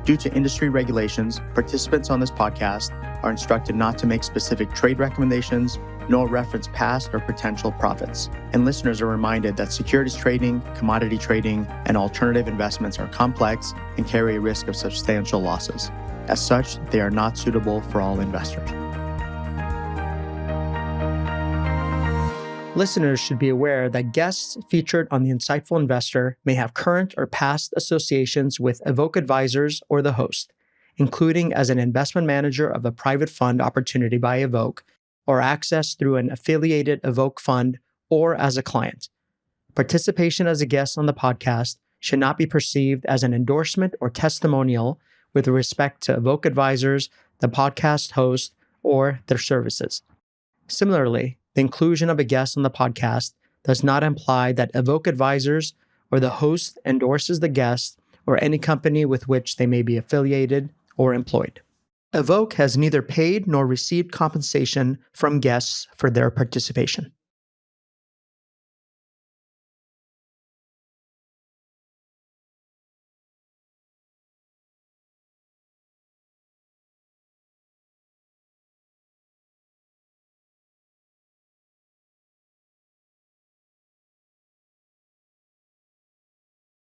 [SPEAKER 1] Due to industry regulations, participants on this podcast are instructed not to make specific trade recommendations, nor reference past or potential profits. And listeners are reminded that securities trading, commodity trading, and alternative investments are complex and carry a risk of substantial losses. As such, they are not suitable for all investors. Listeners should be aware that guests featured on The Insightful Investor may have current or past associations with Evoke Advisors or the host, including as an investment manager of a private fund opportunity by Evoke, or access through an affiliated Evoke fund, or as a client. Participation as a guest on the podcast should not be perceived as an endorsement or testimonial with respect to Evoke Advisors, the podcast host, or their services. Similarly, The inclusion of a guest on the podcast does not imply that Evoke Advisors or the host endorses the guest or any company with which they may be affiliated or employed. Evoke has neither paid nor received compensation from guests for their participation.